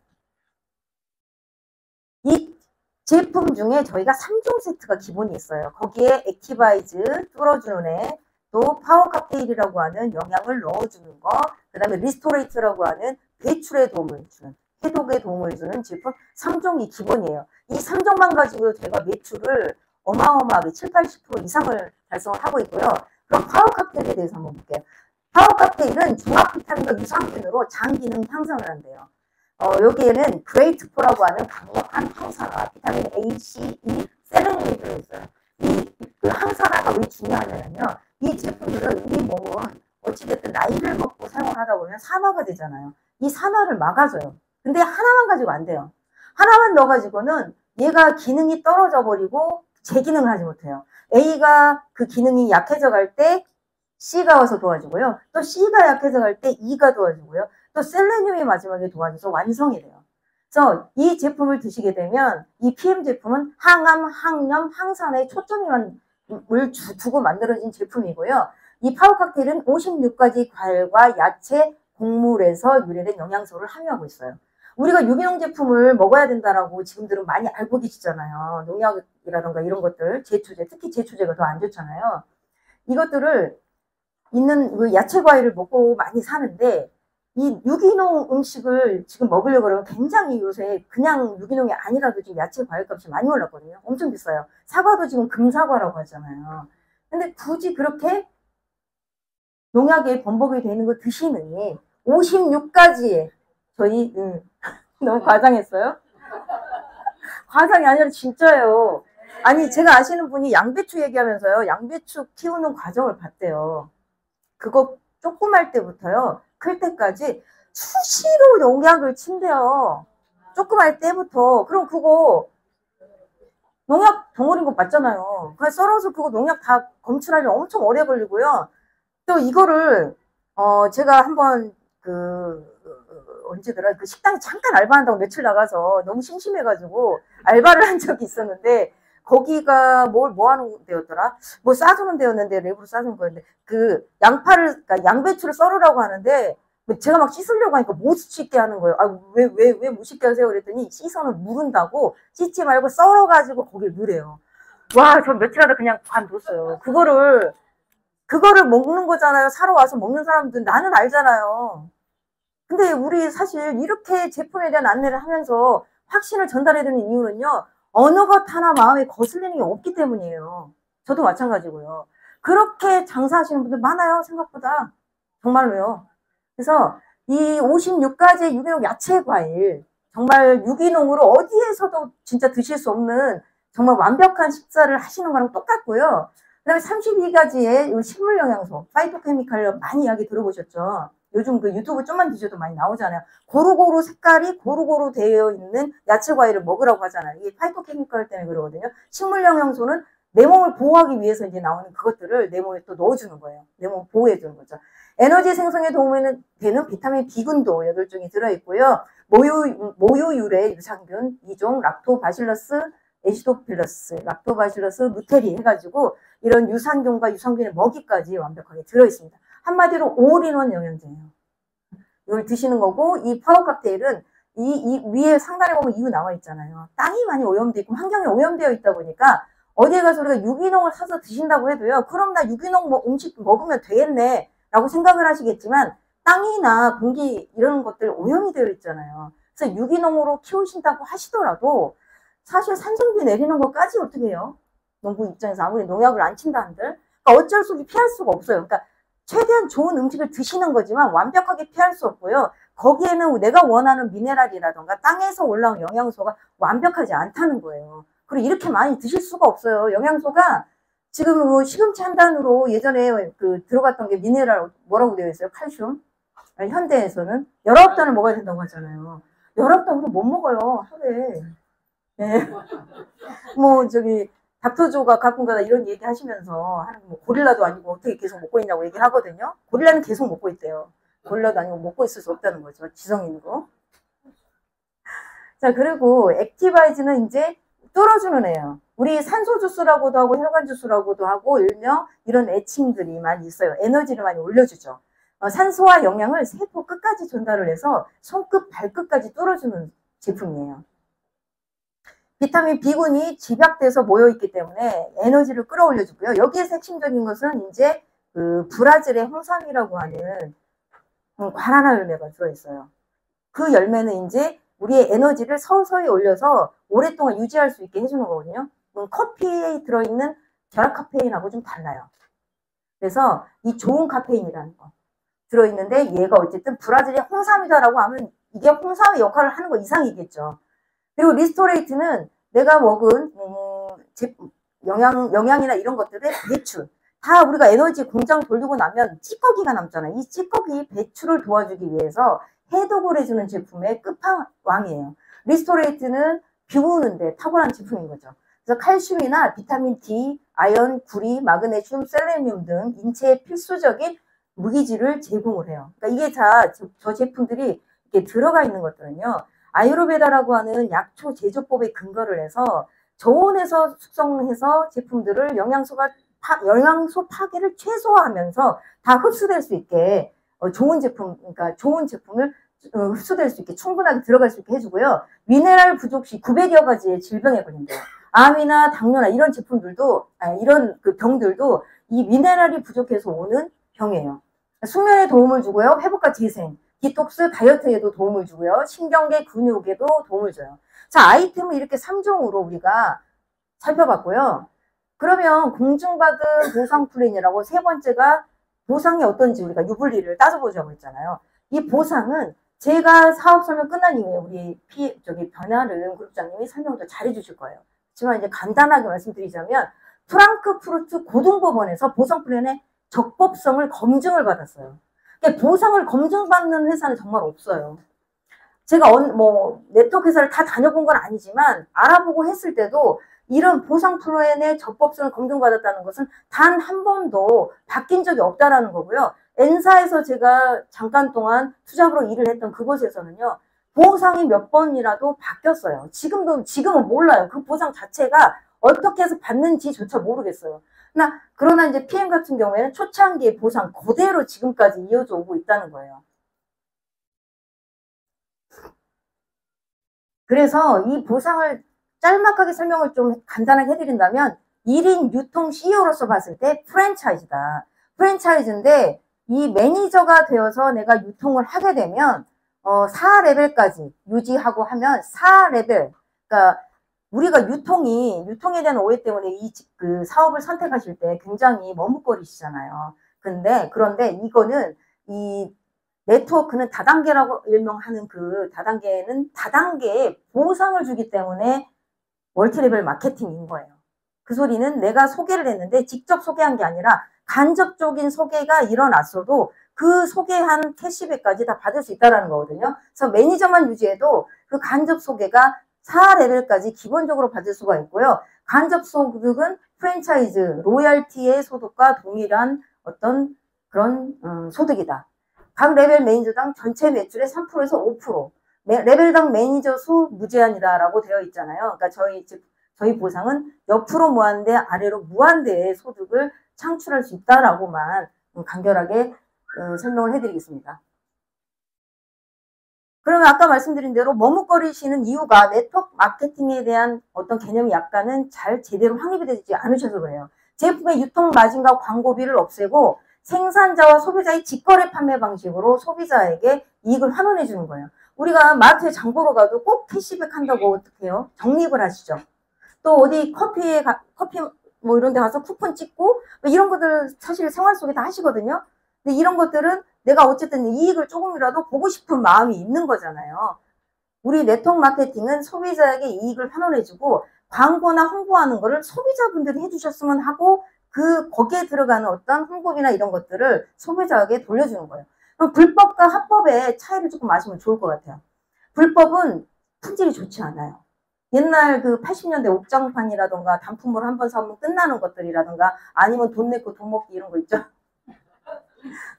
이 제품 중에 저희가 3종 세트가 기본이 있어요. 거기에 액티바이즈, 뚫어주는 애, 또 파워 칵테일이라고 하는 영양을 넣어주는 거, 그 다음에 리스토레이트라고 하는 배출에 도움을 주는, 해독에 도움을 주는 제품 3종이 기본이에요. 이 3종만 가지고 제가 매출을 어마어마하게 7, 80% 이상을 달성을 하고 있고요. 그럼 파워 칵테일에 대해서 한번 볼게요. 파워 칵테일은 종합 비타민과 유산균으로 장 기능 향상을 한대요. 여기에는 그레이트포라고 하는 강력한 항산화, 비타민 A, C, E, 셀레늄이 들어있어요. 그 항산화가 왜 중요하냐면요. 이 제품들은 우리 몸은 어찌됐든 나이를 먹고 사용을 하다 보면 산화가 되잖아요. 이 산화를 막아줘요. 근데 하나만 가지고 안 돼요. 하나만 넣어가지고는 얘가 기능이 떨어져 버리고 제 기능을 하지 못해요. A가 그 기능이 약해져 갈 때 C가 와서 도와주고요. 또 C가 약해져 갈 때 E가 도와주고요. 또 셀레늄이 마지막에 도와줘서 완성이 돼요. 그래서 이 제품을 드시게 되면 이 PM 제품은 항암, 항염, 항산화에 초점을 두고 만들어진 제품이고요. 이 파워 칵테일은 56가지 과일과 야채, 곡물에서 유래된 영양소를 함유하고 있어요. 우리가 유기농 제품을 먹어야 된다라고 지금들은 많이 알고 계시잖아요. 농약이라던가 이런 것들, 제초제, 특히 제초제가 더 안 좋잖아요. 이것들을 있는 그 야채 과일을 먹고 많이 사는데 이 유기농 음식을 지금 먹으려고 그러면 굉장히 요새 그냥 유기농이 아니라도 지금 야채 과일 값이 많이 올랐거든요. 엄청 비싸요. 사과도 지금 금사과라고 하잖아요. 근데 굳이 그렇게 농약에 범벅이 되는 거 드시느니 56가지의 저희 너무 과장했어요? 과장이 아니라 진짜예요. 아니 제가 아시는 분이 양배추 얘기하면서요. 양배추 키우는 과정을 봤대요. 그거 조그말 때부터요. 클 때까지 수시로 농약을 친대요. 조그말 때부터. 그럼 그거 농약 덩어리인 거 맞잖아요. 그냥 썰어서 그거 농약 다 검출하려면 엄청 오래 걸리고요. 또 이거를 제가 한번 언제더라? 그 식당에 잠깐 알바한다고 며칠 나가서 너무 심심해가지고 알바를 한 적이 있었는데, 거기가 뭐 하는 데였더라? 뭐 싸주는 데였는데, 랩으로 싸주는 거였는데, 그러니까 양배추를 썰으라고 하는데, 제가 막 씻으려고 하니까 못 씻게 하는 거예요. 아, 왜 못 씻게 하세요? 그랬더니 씻어는 무른다고 씻지 말고 썰어가지고 거기를 넣으래요. 와, 저 며칠 하다 그냥 관뒀어요. 그거를 먹는 거잖아요. 사러 와서 먹는 사람들 나는 알잖아요. 근데 우리 사실 이렇게 제품에 대한 안내를 하면서 확신을 전달해야 되는 이유는요. 어느 것 하나 마음에 거슬리는 게 없기 때문이에요. 저도 마찬가지고요. 그렇게 장사하시는 분들 많아요. 생각보다. 정말로요. 그래서 이 56가지의 유기농 야채 과일, 정말 유기농으로 어디에서도 진짜 드실 수 없는 정말 완벽한 식사를 하시는 거랑 똑같고요. 그 다음에 32가지의 식물 영양소, 파이토케미칼 많이 이야기 들어보셨죠? 요즘 그 유튜브 좀만 뒤져도 많이 나오잖아요. 고루고루 색깔이 고루고루 되어 있는 야채 과일을 먹으라고 하잖아요. 이게 파이토케미칼 때문에 그러거든요. 식물 영양소는 내 몸을 보호하기 위해서 이제 나오는 그것들을 내 몸에 또 넣어주는 거예요. 내 몸을 보호해주는 거죠. 에너지 생성에 도움이 되는 비타민 B군도 8종이 들어있고요. 모유 유래 유산균 2종, 락토바실러스 에시도필러스, 락토바실러스 무테리 해가지고 이런 유산균과 유산균의 먹이까지 완벽하게 들어있습니다. 한마디로 올인원 영양제예요. 이걸 드시는 거고, 이 파워 칵테일은 이 위에 상단에 보면 이유 나와 있잖아요. 땅이 많이 오염되어 있고 환경이 오염되어 있다 보니까 어디에 가서 우리가 유기농을 사서 드신다고 해도요. 그럼 나 유기농 음식 먹으면 되겠네 라고 생각을 하시겠지만 땅이나 공기 이런 것들 오염이 되어 있잖아요. 그래서 유기농으로 키우신다고 하시더라도 사실 산성비 내리는 것까지 어떻게 해요? 농부 입장에서 아무리 농약을 안 친다 한들 그러니까 어쩔 수 없이 피할 수가 없어요. 그러니까 최대한 좋은 음식을 드시는 거지만 완벽하게 피할 수 없고요. 거기에는 내가 원하는 미네랄이라던가 땅에서 올라온 영양소가 완벽하지 않다는 거예요. 그리고 이렇게 많이 드실 수가 없어요. 영양소가 지금 뭐 시금치 한 단으로 예전에 들어갔던 게 미네랄 뭐라고 되어 있어요? 칼슘. 현대에서는 19단을 먹어야 된다고 하잖아요. 19단으로 못 먹어요. 하루에. 네. 뭐 닥터조가 가끔가다 이런 얘기 하시면서 뭐 고릴라도 아니고 어떻게 계속 먹고 있냐고 얘기를 하거든요. 고릴라는 계속 먹고 있대요. 고릴라도 아니고 먹고 있을 수 없다는 거죠. 지성인으로. 자, 그리고 액티바이즈는 이제 뚫어주는 애예요. 우리 산소 주스라고도 하고 혈관 주스라고도 하고 일명 이런 애칭들이 많이 있어요. 에너지를 많이 올려주죠. 산소와 영양을 세포 끝까지 전달을 해서 손끝 발끝까지 뚫어주는 제품이에요. 비타민 B군이 집약돼서 모여있기 때문에 에너지를 끌어올려주고요. 여기에서 핵심적인 것은 이제 브라질의 홍삼이라고 하는 과라나 열매가 들어있어요. 그 열매는 이제 우리의 에너지를 서서히 올려서 오랫동안 유지할 수 있게 해주는 거거든요. 커피에 들어있는 결합 카페인하고 좀 달라요. 그래서 이 좋은 카페인이라는 거 들어있는데 얘가 어쨌든 브라질의 홍삼이다라고 하면 이게 홍삼의 역할을 하는 거 이상이겠죠. 그리고 리스토레이트는 내가 먹은 영양이나 이런 것들의 배출 다 우리가 에너지 공장 돌리고 나면 찌꺼기가 남잖아요. 이 찌꺼기 배출을 도와주기 위해서 해독을 해주는 제품의 끝판왕이에요. 리스토레이트는 비우는데 탁월한 제품인 거죠. 그래서 칼슘이나 비타민 D, 아연, 구리, 마그네슘, 셀레늄 등 인체에 필수적인 무기질을 제공을 해요. 그러니까 이게 다 저 제품들이 이렇게 들어가 있는 것들은요. 아유르베다라고 하는 약초 제조법에 근거를 해서 저온에서 숙성해서 제품들을 영양소 파괴를 최소화하면서 다 흡수될 수 있게 좋은 제품을 흡수될 수 있게 충분하게 들어갈 수 있게 해주고요. 미네랄 부족 시 900여 가지의 질병에 걸린대요. 암이나 당뇨나 이런 제품들도 이런 병들도 이 미네랄이 부족해서 오는 병이에요. 숙면에 도움을 주고요. 회복과 재생, 디톡스, 다이어트에도 도움을 주고요. 신경계, 근육에도 도움을 줘요. 자, 아이템을 이렇게 3종으로 우리가 살펴봤고요. 그러면 공증받은 보상 플랜이라고 세 번째가 보상이 어떤지 우리가 유불리를 따져보자고 했잖아요. 이 보상은 제가 사업 설명 끝난 이후에 우리 변하른 그룹장님이 설명을 더 잘해주실 거예요. 하지만 이제 간단하게 말씀드리자면 프랑크푸르트 고등법원에서 보상 플랜의 적법성을 검증을 받았어요. 그러니까 보상을 검증받는 회사는 정말 없어요. 제가 네트워크 회사를 다 다녀본 건 아니지만 알아보고 했을 때도 이런 보상 플랜의 적법성을 검증받았다는 것은 단 한 번도 바뀐 적이 없다라는 거고요. N사에서 제가 잠깐 동안 투잡으로 일을 했던 그곳에서는요, 보상이 몇 번이라도 바뀌었어요. 지금은 몰라요. 그 보상 자체가 어떻게 해서 받는지조차 모르겠어요. 그러나 이제 PM 같은 경우에는 초창기의 보상 그대로 지금까지 이어져 오고 있다는 거예요. 그래서 이 보상을 짤막하게 설명을 좀 간단하게 해드린다면 1인 유통 CEO로서 봤을 때 프랜차이즈다. 프랜차이즈인데 이 매니저가 되어서 내가 유통을 하게 되면 4레벨까지 유지하고 하면 4레벨, 그러니까 우리가 유통에 대한 오해 때문에 그 사업을 선택하실 때 굉장히 머뭇거리시잖아요. 그런데 이거는 이 네트워크는 다단계라고 일명하는 그 다단계는 다단계에 보상을 주기 때문에 멀티레벨 마케팅인 거예요. 그 소리는 내가 소개를 했는데 직접 소개한 게 아니라 간접적인 소개가 일어났어도 그 소개한 캐시백까지 다 받을 수 있다는 거거든요. 그래서 매니저만 유지해도 그 간접 소개가 4레벨까지 기본적으로 받을 수가 있고요. 간접 소득은 프랜차이즈, 로열티의 소득과 동일한 어떤 그런 소득이다. 각 레벨 매니저당 전체 매출의 3%에서 5%, 레벨당 매니저 수 무제한이다라고 되어 있잖아요. 그러니까 저희 보상은 옆으로 무한대, 아래로 무한대의 소득을 창출할 수 있다라고만 간결하게 설명을 해드리겠습니다. 그러면 아까 말씀드린 대로 머뭇거리시는 이유가 네트워크 마케팅에 대한 어떤 개념이 약간은 잘 제대로 확립이 되지 않으셔서 그래요. 제품의 유통 마진과 광고비를 없애고 생산자와 소비자의 직거래 판매 방식으로 소비자에게 이익을 환원해 주는 거예요. 우리가 마트에 장 보러 가도 꼭 캐시백 한다고 어떻게 해요? 적립을 하시죠. 또 어디 커피 뭐 이런 데 가서 쿠폰 찍고 뭐 이런 것들 사실 생활 속에 다 하시거든요. 근데 이런 것들은 내가 어쨌든 이익을 조금이라도 보고 싶은 마음이 있는 거잖아요. 우리 네트워크 마케팅은 소비자에게 이익을 환원해주고 광고나 홍보하는 거를 소비자분들이 해주셨으면 하고 거기에 들어가는 어떤 홍보비나 이런 것들을 소비자에게 돌려주는 거예요. 그럼 불법과 합법의 차이를 조금 아시면 좋을 것 같아요. 불법은 품질이 좋지 않아요. 옛날 그 80년대 옥장판이라던가 단품을 한번 사면 끝나는 것들이라던가 아니면 돈 내고 돈 먹기 이런 거 있죠.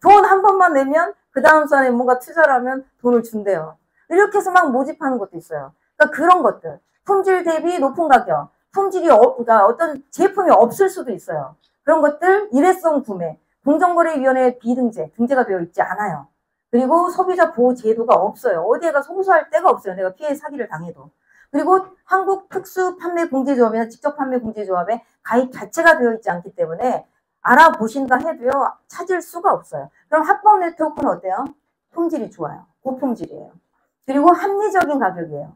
돈 한 번만 내면 그 다음 사람이 뭔가 투자를 하면 돈을 준대요. 이렇게 해서 막 모집하는 것도 있어요. 그러니까 그런 것들. 품질 대비 높은 가격. 그러니까 어떤 제품이 없을 수도 있어요. 그런 것들, 일회성 구매. 공정거래위원회 등재가 되어 있지 않아요. 그리고 소비자 보호 제도가 없어요. 어디에 가서 호소할 데가 없어요. 내가 피해 사기를 당해도. 그리고 한국 특수판매공제조합이나 직접판매공제조합에 가입 자체가 되어 있지 않기 때문에 알아보신다 해도요, 찾을 수가 없어요. 그럼 합법 네트워크는 어때요? 품질이 좋아요. 고품질이에요. 그리고 합리적인 가격이에요.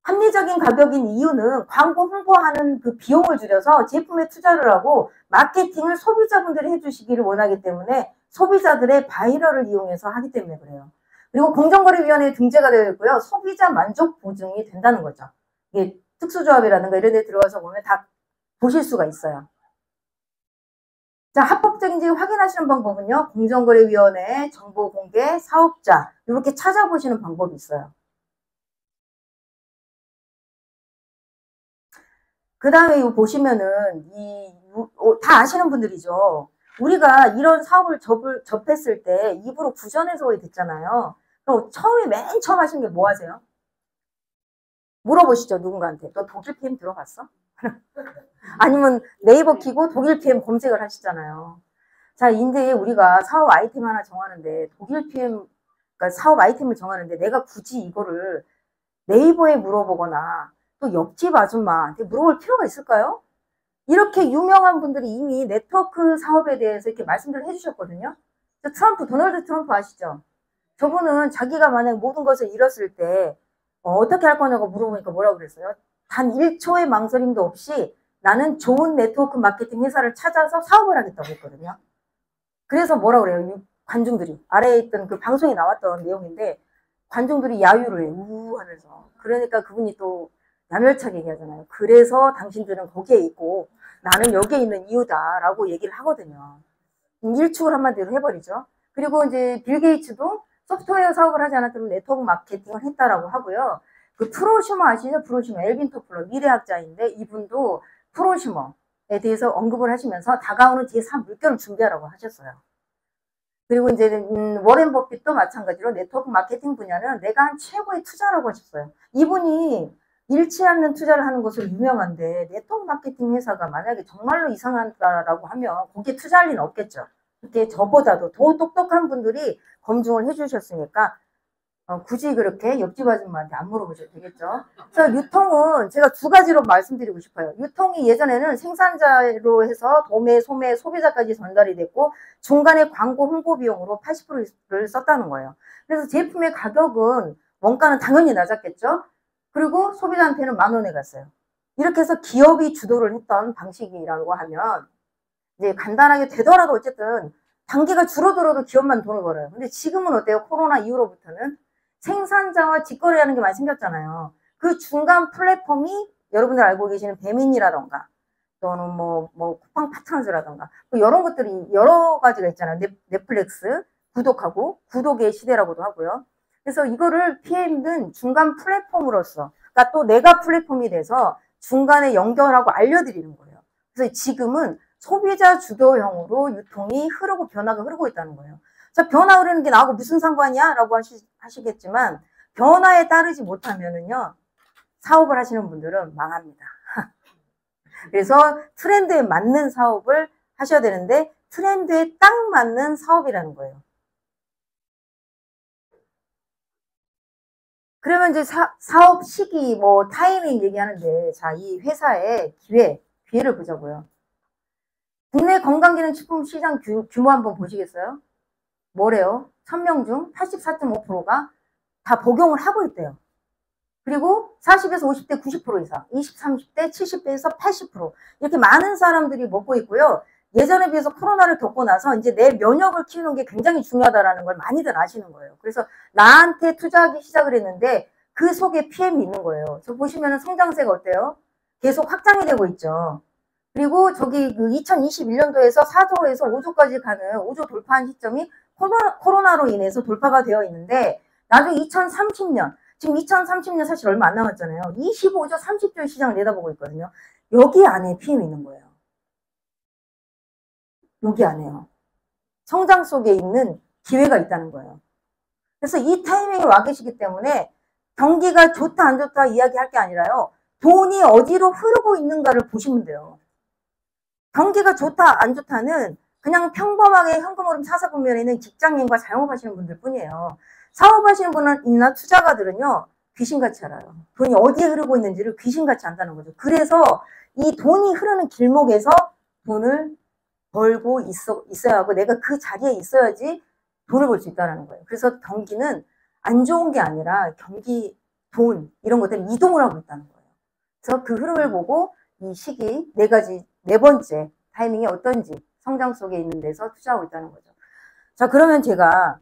합리적인 가격인 이유는 광고 홍보하는 그 비용을 줄여서 제품에 투자를 하고 마케팅을 소비자분들이 해주시기를 원하기 때문에 소비자들의 바이럴을 이용해서 하기 때문에 그래요. 그리고 공정거래위원회에 등재가 되어 있고요. 소비자 만족 보증이 된다는 거죠. 이게 특수조합이라든가 이런 데 들어가서 보면 다 보실 수가 있어요. 자, 합법적인지 확인하시는 방법은요. 공정거래위원회, 정보공개, 사업자 이렇게 찾아보시는 방법이 있어요. 그 다음에 이거 보시면은 다 아시는 분들이죠. 우리가 이런 사업을 접했을 때 입으로 구전해서 됐잖아요. 그럼 맨 처음 하시는 게 뭐 하세요? 물어보시죠, 누군가한테. 너 독일 PM 들어봤어? 아니면 네이버 키고 독일 PM 검색을 하시잖아요. 자, 이제 우리가 사업 아이템 하나 정하는데 독일 PM, 그러니까 사업 아이템을 정하는데 내가 굳이 이거를 네이버에 물어보거나 또 옆집 아줌마한테 물어볼 필요가 있을까요? 이렇게 유명한 분들이 이미 네트워크 사업에 대해서 이렇게 말씀들을 해주셨거든요. 도널드 트럼프 아시죠? 저분은 자기가 만약 모든 것을 잃었을 때 어떻게 할 거냐고 물어보니까 뭐라고 그랬어요? 단 1초의 망설임도 없이 나는 좋은 네트워크 마케팅 회사를 찾아서 사업을 하겠다고 했거든요. 그래서 뭐라고 그래요? 관중들이 아래에 있던 그 방송에 나왔던 내용인데 관중들이 야유를 해 우우 하면서. 그러니까 그분이 또 야멸차게 얘기하잖아요. 그래서 당신들은 거기에 있고 나는 여기에 있는 이유다라고 얘기를 하거든요. 일축을 한마디로 해버리죠. 그리고 이제 빌 게이츠도 소프트웨어 사업을 하지 않았더라도 네트워크 마케팅을 했다라고 하고요. 그 프로슈머 아시죠? 프로슈머 엘빈 토플러 미래학자인데 이분도 프로슈머에 대해서 언급을 하시면서 다가오는 제3 물결을 준비하라고 하셨어요. 그리고 이제 워렌 버핏도 마찬가지로 네트워크 마케팅 분야는 내가 한 최고의 투자라고 하셨어요. 이분이 잃지 않는 투자를 하는 것으로 유명한데 네트워크 마케팅 회사가 만약에 정말로 이상하다라고 하면 거기에 투자할 리는 없겠죠. 그게 저보다도 더 똑똑한 분들이 검증을 해주셨으니까 굳이 그렇게 옆집 아줌마한테 안 물어보셔도 되겠죠. 그래서 유통은 제가 두 가지로 말씀드리고 싶어요. 유통이 예전에는 생산자로 해서 도매, 소매, 소비자까지 전달이 됐고 중간에 광고 홍보 비용으로 80%를 썼다는 거예요. 그래서 제품의 가격은 원가는 당연히 낮았겠죠. 그리고 소비자한테는 10,000원에 갔어요. 이렇게 해서 기업이 주도를 했던 방식이라고 하면 이제 간단하게 되더라도 어쨌든 단계가 줄어들어도 기업만 돈을 벌어요. 근데 지금은 어때요? 코로나 이후로부터는 생산자와 직거래하는 게 많이 생겼잖아요. 그 중간 플랫폼이 여러분들 알고 계시는 배민이라던가 또는 뭐 쿠팡 파트너즈라던가 이런 것들이 여러 가지가 있잖아요. 넷플릭스 구독하고 구독의 시대라고도 하고요. 그래서 이거를 PM은 중간 플랫폼으로서 그러니까 또 내가 플랫폼이 돼서 중간에 연결하고 알려드리는 거예요. 그래서 지금은 소비자 주도형으로 유통이 흐르고 변화가 흐르고 있다는 거예요. 자, 변화 흐르는 게 나하고 무슨 상관이야? 라고 하시겠지만 변화에 따르지 못하면은요 사업을 하시는 분들은 망합니다. 그래서 트렌드에 맞는 사업을 하셔야 되는데 트렌드에 딱 맞는 사업이라는 거예요. 그러면 이제 사업 시기, 뭐 타이밍 얘기하는데 자, 이 회사의 기회를 보자고요. 국내 건강기능식품 시장 규모 한번 보시겠어요? 뭐래요? 1000명 중 84.5%가 다 복용을 하고 있대요. 그리고 40에서 50대 90% 이상, 20, 30대 70대에서 80% 이렇게 많은 사람들이 먹고 있고요. 예전에 비해서 코로나를 겪고 나서 이제 내 면역을 키우는 게 굉장히 중요하다는 걸 많이들 아시는 거예요. 그래서 나한테 투자하기 시작을 했는데 그 속에 PM이 있는 거예요. 저 보시면 성장세가 어때요? 계속 확장이 되고 있죠. 그리고 저기 그 2021년도에서 4조에서 5조까지 가는 5조 돌파한 시점이 코로나로 인해서 돌파가 되어 있는데 나중에 2030년 지금 2030년 사실 얼마 안 남았잖아요. 25조 30조의 시장을 내다보고 있거든요. 여기 안에 PM이 있는 거예요. 여기 안에요. 성장 속에 있는 기회가 있다는 거예요. 그래서 이 타이밍에 와 계시기 때문에 경기가 좋다 안 좋다 이야기할 게 아니라요. 돈이 어디로 흐르고 있는가를 보시면 돼요. 경기가 좋다 안 좋다는 그냥 평범하게 현금 흐름 사사보면에는 직장인과 자영업하시는 분들 뿐이에요. 사업하시는 분이나 투자가들은요 귀신같이 알아요. 돈이 어디에 흐르고 있는지를 귀신같이 안다는 거죠. 그래서 이 돈이 흐르는 길목에서 돈을 벌고 있어야 하고 내가 그 자리에 있어야지 돈을 벌 수 있다는 거예요. 그래서 경기는 안 좋은 게 아니라 경기, 돈 이런 것들은 이동을 하고 있다는 거예요. 그래서 그 흐름을 보고 이 시기 네 번째 타이밍이 어떤지 성장 속에 있는 데서 투자하고 있다는 거죠. 자, 그러면 제가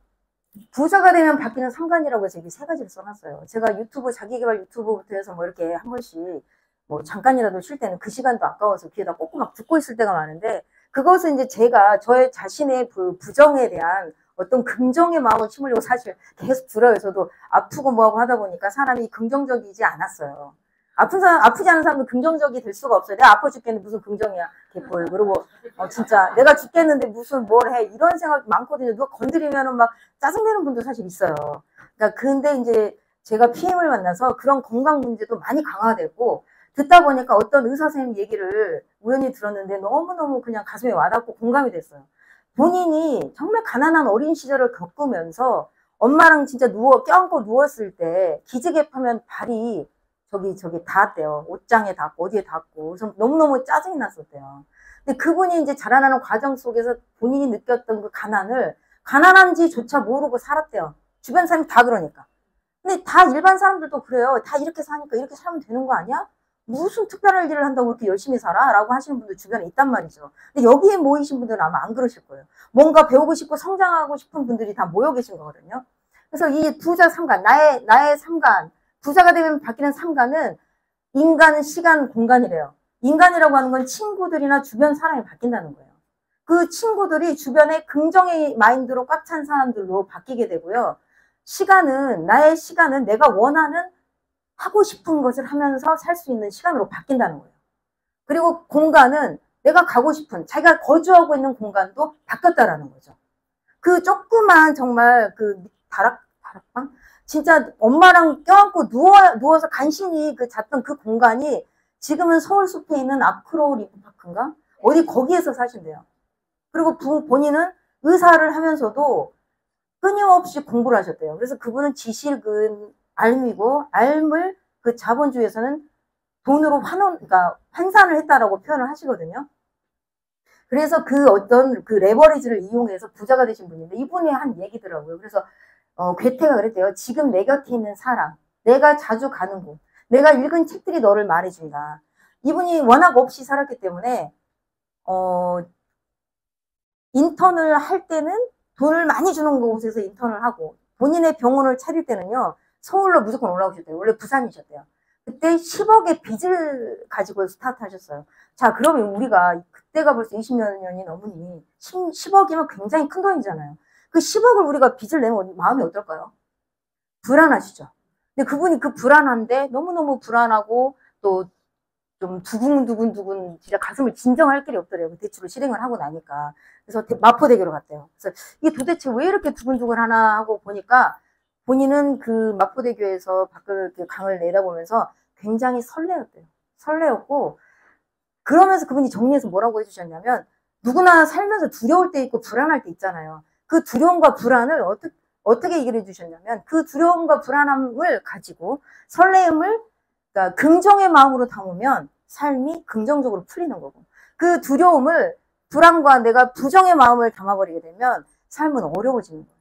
부자가 되면 바뀌는 상관이라고 해서 이게 세 가지를 써놨어요. 제가 자기개발 유튜브부터 해서 뭐 이렇게 한 번씩 뭐 잠깐이라도 쉴 때는 그 시간도 아까워서 귀에다 꽂고 막 듣고 있을 때가 많은데 그것은 이제 제가 저의 자신의 그 부정에 대한 어떤 긍정의 마음을 심으려고 사실 계속 들어요. 저도 아프고 뭐하고 하다 보니까 사람이 긍정적이지 않았어요. 아프지 않은 사람은 긍정적이 될 수가 없어요. 내가 아파 죽겠는데 무슨 긍정이야. 개뿔. 그리고, 진짜, 내가 죽겠는데 무슨 뭘 해. 이런 생각 많거든요. 누가 건드리면은 막 짜증내는 분도 사실 있어요. 그러니까, 근데 이제 제가 PM을 만나서 그런 건강 문제도 많이 강화되고, 듣다 보니까 어떤 의사 선생님 얘기를 우연히 들었는데 너무너무 그냥 가슴에 와닿고 공감이 됐어요. 본인이 정말 가난한 어린 시절을 겪으면서 엄마랑 진짜 껴안고 누웠을 때 기지개 펴면 발이 저기 닿았대요. 옷장에 닿고 어디에 닿고. 그래서 너무너무 짜증이 났었대요. 근데 그분이 이제 자라나는 과정 속에서 본인이 느꼈던 그 가난한지조차 모르고 살았대요. 주변 사람이 다 그러니까. 근데 다 일반 사람들도 그래요. 다 이렇게 사니까 이렇게 살면 되는 거 아니야? 무슨 특별한 일을 한다고 그렇게 열심히 살아? 라고 하시는 분들 주변에 있단 말이죠. 근데 여기에 모이신 분들은 아마 안 그러실 거예요. 뭔가 배우고 싶고 성장하고 싶은 분들이 다 모여 계신 거거든요. 그래서 이 부자 삼간, 나의 삼간, 부자가 되면 바뀌는 삼간은 인간, 시간, 공간이래요. 인간이라고 하는 건 친구들이나 주변 사람이 바뀐다는 거예요. 그 친구들이 주변에 긍정의 마인드로 꽉 찬 사람들로 바뀌게 되고요. 나의 시간은 내가 원하는 하고 싶은 것을 하면서 살 수 있는 시간으로 바뀐다는 거예요. 그리고 공간은 내가 가고 싶은 자기가 거주하고 있는 공간도 바뀌었다라는 거죠. 그 조그만 정말 그 다락방? 진짜 엄마랑 껴안고 누워서 간신히 그 잤던 그 공간이 지금은 서울 숲에 있는 아크로 리브파크인가? 어디 거기에서 사신대요. 그리고 본인은 의사를 하면서도 끊임없이 공부를 하셨대요. 그래서 그분은 지식은 알미고 알을 그 자본주의에서는 돈으로 그러니까 환산을 했다라고 표현을 하시거든요. 그래서 그 어떤 그 레버리지를 이용해서 부자가 되신 분인데 이분이 한 얘기더라고요. 그래서 괴테가 그랬대요. 지금 내 곁에 있는 사람, 내가 자주 가는 곳, 내가 읽은 책들이 너를 말해준다. 이분이 워낙 없이 살았기 때문에 인턴을 할 때는 돈을 많이 주는 곳에서 인턴을 하고 본인의 병원을 차릴 때는요. 서울로 무조건 올라오셨대요. 원래 부산이셨대요. 그때 10억의 빚을 가지고 스타트 하셨어요. 자, 그러면 우리가 그때가 벌써 20년이 넘으니 10억이면 굉장히 큰 돈이잖아요. 그 10억을 우리가 빚을 내면 마음이 어떨까요? 불안하시죠. 근데 그분이 그 불안한데 너무너무 불안하고 또 좀 두근두근 진짜 가슴을 진정할 길이 없더래요. 그 대출을 실행을 하고 나니까. 그래서 마포대교로 갔대요. 그래서 이게 도대체 왜 이렇게 두근두근 하나 하고 보니까 본인은 그 마포대교에서 밖을 강을 내다보면서 굉장히 설레었대요. 설레었고 그러면서 그분이 정리해서 뭐라고 해주셨냐면 누구나 살면서 두려울 때 있고 불안할 때 있잖아요. 그 두려움과 불안을 어떻게 얘기를 해주셨냐면 그 두려움과 불안함을 가지고 설레임을 그러니까 긍정의 마음으로 담으면 삶이 긍정적으로 풀리는 거고 그 두려움을 불안과 내가 부정의 마음을 담아버리게 되면 삶은 어려워지는 거예요.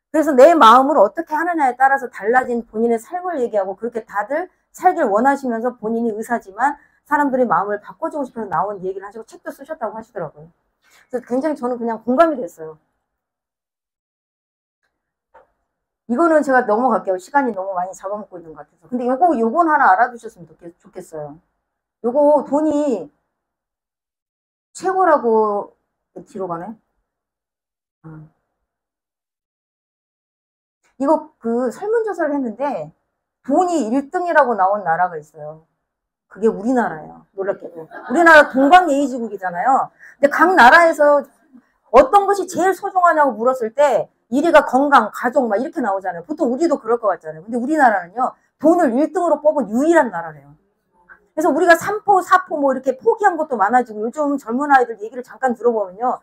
그래서 내 마음을 어떻게 하느냐에 따라서 달라진 본인의 삶을 얘기하고 그렇게 다들 살길 원하시면서 본인이 의사지만 사람들의 마음을 바꿔주고 싶어서 나온 얘기를 하시고 책도 쓰셨다고 하시더라고요. 그래서 굉장히 저는 그냥 공감이 됐어요. 이거는 제가 넘어갈게요. 시간이 너무 많이 잡아먹고 있는 것 같아서. 근데 요건 하나 알아두셨으면 좋겠어요. 요거 돈이 최고라고 뒤로 가네? 이거 그 설문조사를 했는데 돈이 1등이라고 나온 나라가 있어요. 그게 우리나라예요. 놀랍게도. 우리나라 동방예의지국이잖아요. 근데 각 나라에서 어떤 것이 제일 소중하냐고 물었을 때 1위가 건강, 가족 막 이렇게 나오잖아요. 보통 우리도 그럴 것 같잖아요. 근데 우리나라는요. 돈을 1등으로 뽑은 유일한 나라래요. 그래서 우리가 3포, 4포 뭐 이렇게 포기한 것도 많아지고 요즘 젊은 아이들 얘기를 잠깐 들어보면요.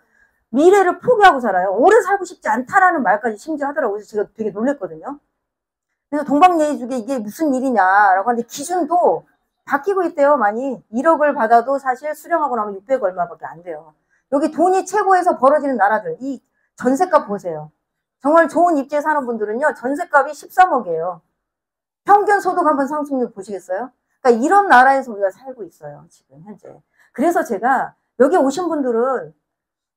미래를 포기하고 살아요. 오래 살고 싶지 않다라는 말까지 심지어 하더라고요. 그래서 제가 되게 놀랬거든요. 그래서 동방예의주게 이게 무슨 일이냐라고 하는데 기준도 바뀌고 있대요. 많이. 1억을 받아도 사실 수령하고 나면 600 얼마밖에 안 돼요. 여기 돈이 최고에서 벌어지는 나라들. 이 전셋값 보세요. 정말 좋은 입지에 사는 분들은요. 전셋값이 13억이에요. 평균 소득 한번 상승률 보시겠어요? 그러니까 이런 나라에서 우리가 살고 있어요. 지금 현재. 그래서 제가 여기 오신 분들은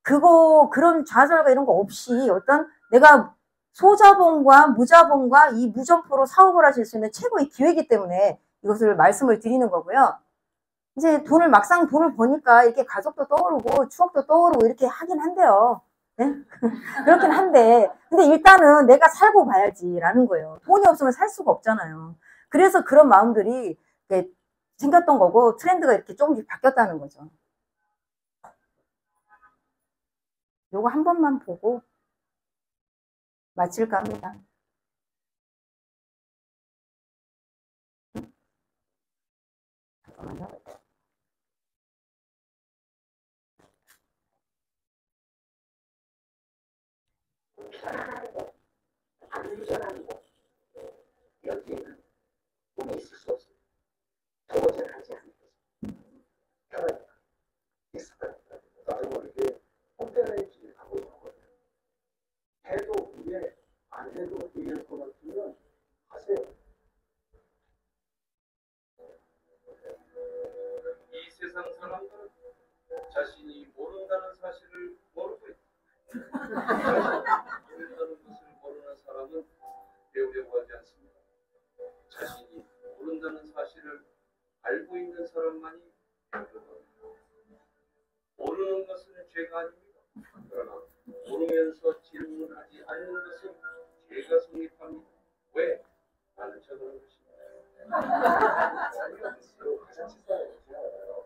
그런 좌절과 이런 거 없이 어떤 내가 소자본과 무자본과 이 무점포로 사업을 하실 수 있는 최고의 기회이기 때문에 이것을 말씀을 드리는 거고요. 이제 막상 돈을 버니까 이렇게 가족도 떠오르고 추억도 떠오르고 이렇게 하긴 한데요. 네? 그렇긴 한데, 근데 일단은 내가 살고 봐야지라는 거예요. 돈이 없으면 살 수가 없잖아요. 그래서 그런 마음들이 생겼던 거고 트렌드가 이렇게 조금씩 바뀌었다는 거죠. 요거 한 번만 보고 마칠까 합니다. 잠깐만요. 여기에는 꿈이 있을 수 없어요. 저것을 하지 않는 거죠. 편하니까. 익숙하니까. 나도 모르게 홈페이지에 길을 가고 있거든요. 해도 위에 안 해도 이길 것 같으면 하세요. 이 세상 사람들은 자신이 모른다는 사실을 모르고 있다. 모른다는 것을 모르는 사람은 배우려고 하지 않습니다. 자신이 모른다는 사실을 알고 있는 사람만이 배우려고 합니다. 모르는 것은 죄가 아닙니다. 그러나 모르면서 질문하지 않는 것은 죄가 성립합니다. 왜? 나는 저러는 것입니다. 가장 치사하게 생각해요.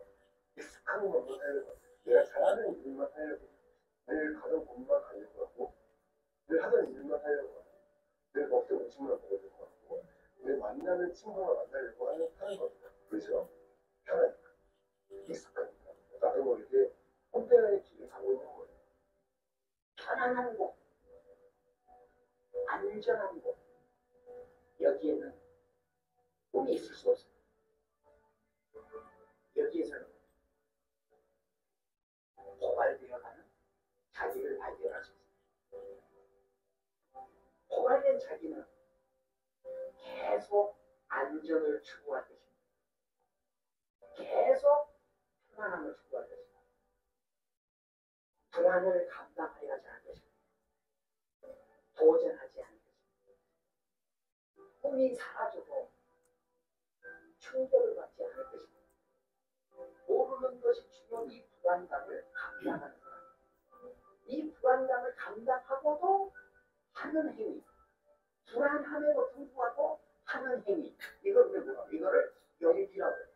익숙한 것만 하려고 내가 잘하는 일만 하려고 내 가족 몸만 가려고 하고 점심을 먹어야 될 것 같고, 내 만나는 친구가 만나려고 하는 겁니다. 그렇죠? 편하니까. 익숙하니까. 나도 모르게 혼자의 길을 가고 있는 거예요. 편안한 곳, 안전한 곳, 여기에는 꿈이 있을 수 없어요. 여기에서는 고갈되어가는 자기를 발견할 수 있어요. 고갈된 자기는 계속 안전을 추구할 것입니다. 계속 편안함을 추구할 것입니다. 불안을 감당하려 하지 않을 것입니다. 도전하지 않을 것입니다. 꿈이 사라져도 충격을 받지 않을 것입니다. 모르는 것이 중요한 이 불안감을 감당하는 사람. 이 불안감을 감당하고도 하는 행위. 불안함에도 불구하고 하는 행위. 이걸 왜 뭐라? 이거를 용기라고 해요.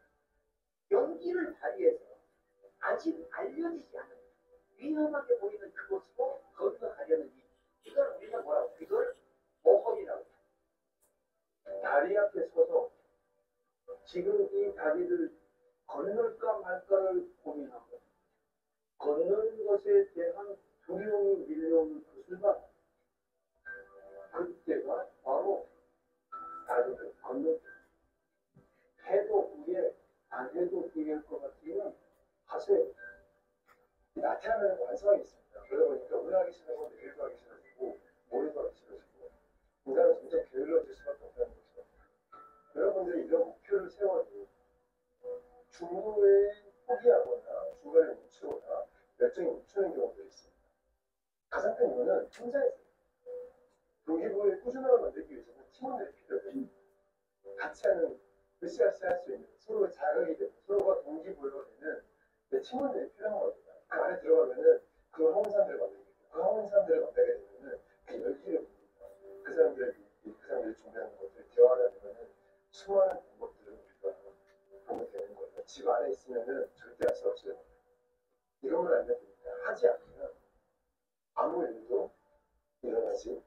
용기를 발휘해서 아직 알려지지 않은 위험하게 보이는 그곳으로 건너가려는 일. 이걸 우리가 뭐라고? 이걸 모험이라고 해요. 다리 앞에 서서 지금 이 다리를 건널까 말까를 고민하고 걷는 것에 대한 두려움이 밀려오는 그 순간, 그때가 바로 다리를 건널 때. 해도 후에 안 해도 후일 것 같으면 하세요. 나타나는 관성이 있습니다. 그러다 보니까 오늘 하기 싫어서 내일도 하기 싫어지고 모레도 하기 싫어지고 인간은 점점 게을러질 수밖에 없다는 거죠. 여러분들이 이런 목표를 세워도 중후에 포기하거나 중간에 멈추거나 열정이 멈추는 경우도 있습니다. 가장 큰 이유는 혼자였어요. 동기부여의 꾸준함을 만들기 위해서는 팀원들이 필요해요. 같이 하는 으쌰으쌰 할 수 있는 서로가 자극이 되고 서로가 동기부여가 되는 팀원들이 필요한 겁니다. 그 안에 들어가면은 그 하원 사람들을 만나게 돼요. 그 하원 사람들을 만나게 되면은 그 열기를 봅니다. 그 사람들이 준비하는 것들 대화가 되면은 수많은 방법들을 우리가 보게 되는 거예요. 집 안에 있으면은 절대 할 수 없어요. 이것만 알면 됩니다. 하지 않으면 아무 일도 일어나지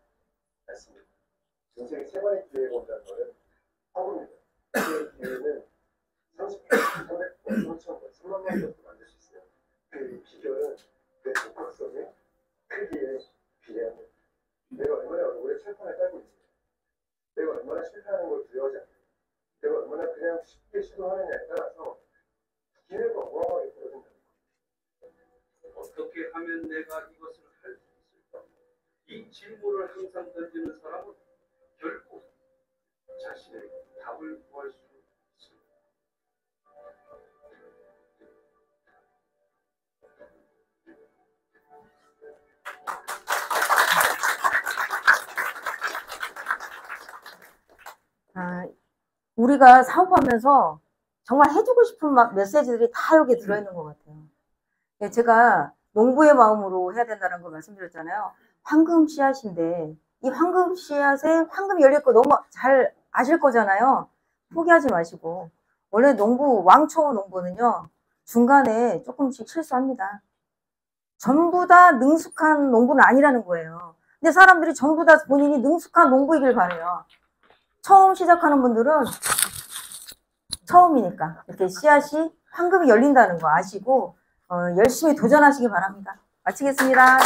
않습니다. 인생에 세 번의 기회가 온다는 것은 허구입니다. 그 기회는 30번, 300번, 3,000번, 3만 번도 만들 수 있어요. 그 비결은 내 독학성의 크기에 비례합니다. 내가 얼마나 얼굴에 철판을 깔고 있어요. 내가 얼마나 실패하는 걸 두려워하지 않아요. 내가 얼마나 그냥 쉽게 시도하느냐에 따라서 기회가 어마어마하게 벌어진다. 어떻게 하면 내가 이것을 할 수 있을까? 이 질문을 항상 던지는 사람은 결국 자신의 답을 구할 수 있습니다. 우리가 사업하면서 정말 해주고 싶은 메시지들이 다 여기에 들어있는 것 같아요. 예, 제가 농부의 마음으로 해야 된다는 걸 말씀드렸잖아요. 황금 씨앗인데 이 황금 씨앗에 황금이 열렸고 너무 잘 아실 거잖아요. 포기하지 마시고. 원래 농부, 왕초 농부는요, 중간에 조금씩 실수합니다. 전부 다 능숙한 농부는 아니라는 거예요. 근데 사람들이 전부 다 본인이 능숙한 농부이길 바래요. 처음 시작하는 분들은 처음이니까 이렇게 씨앗이 황금이 열린다는 거 아시고 열심히 도전하시기 바랍니다. 마치겠습니다.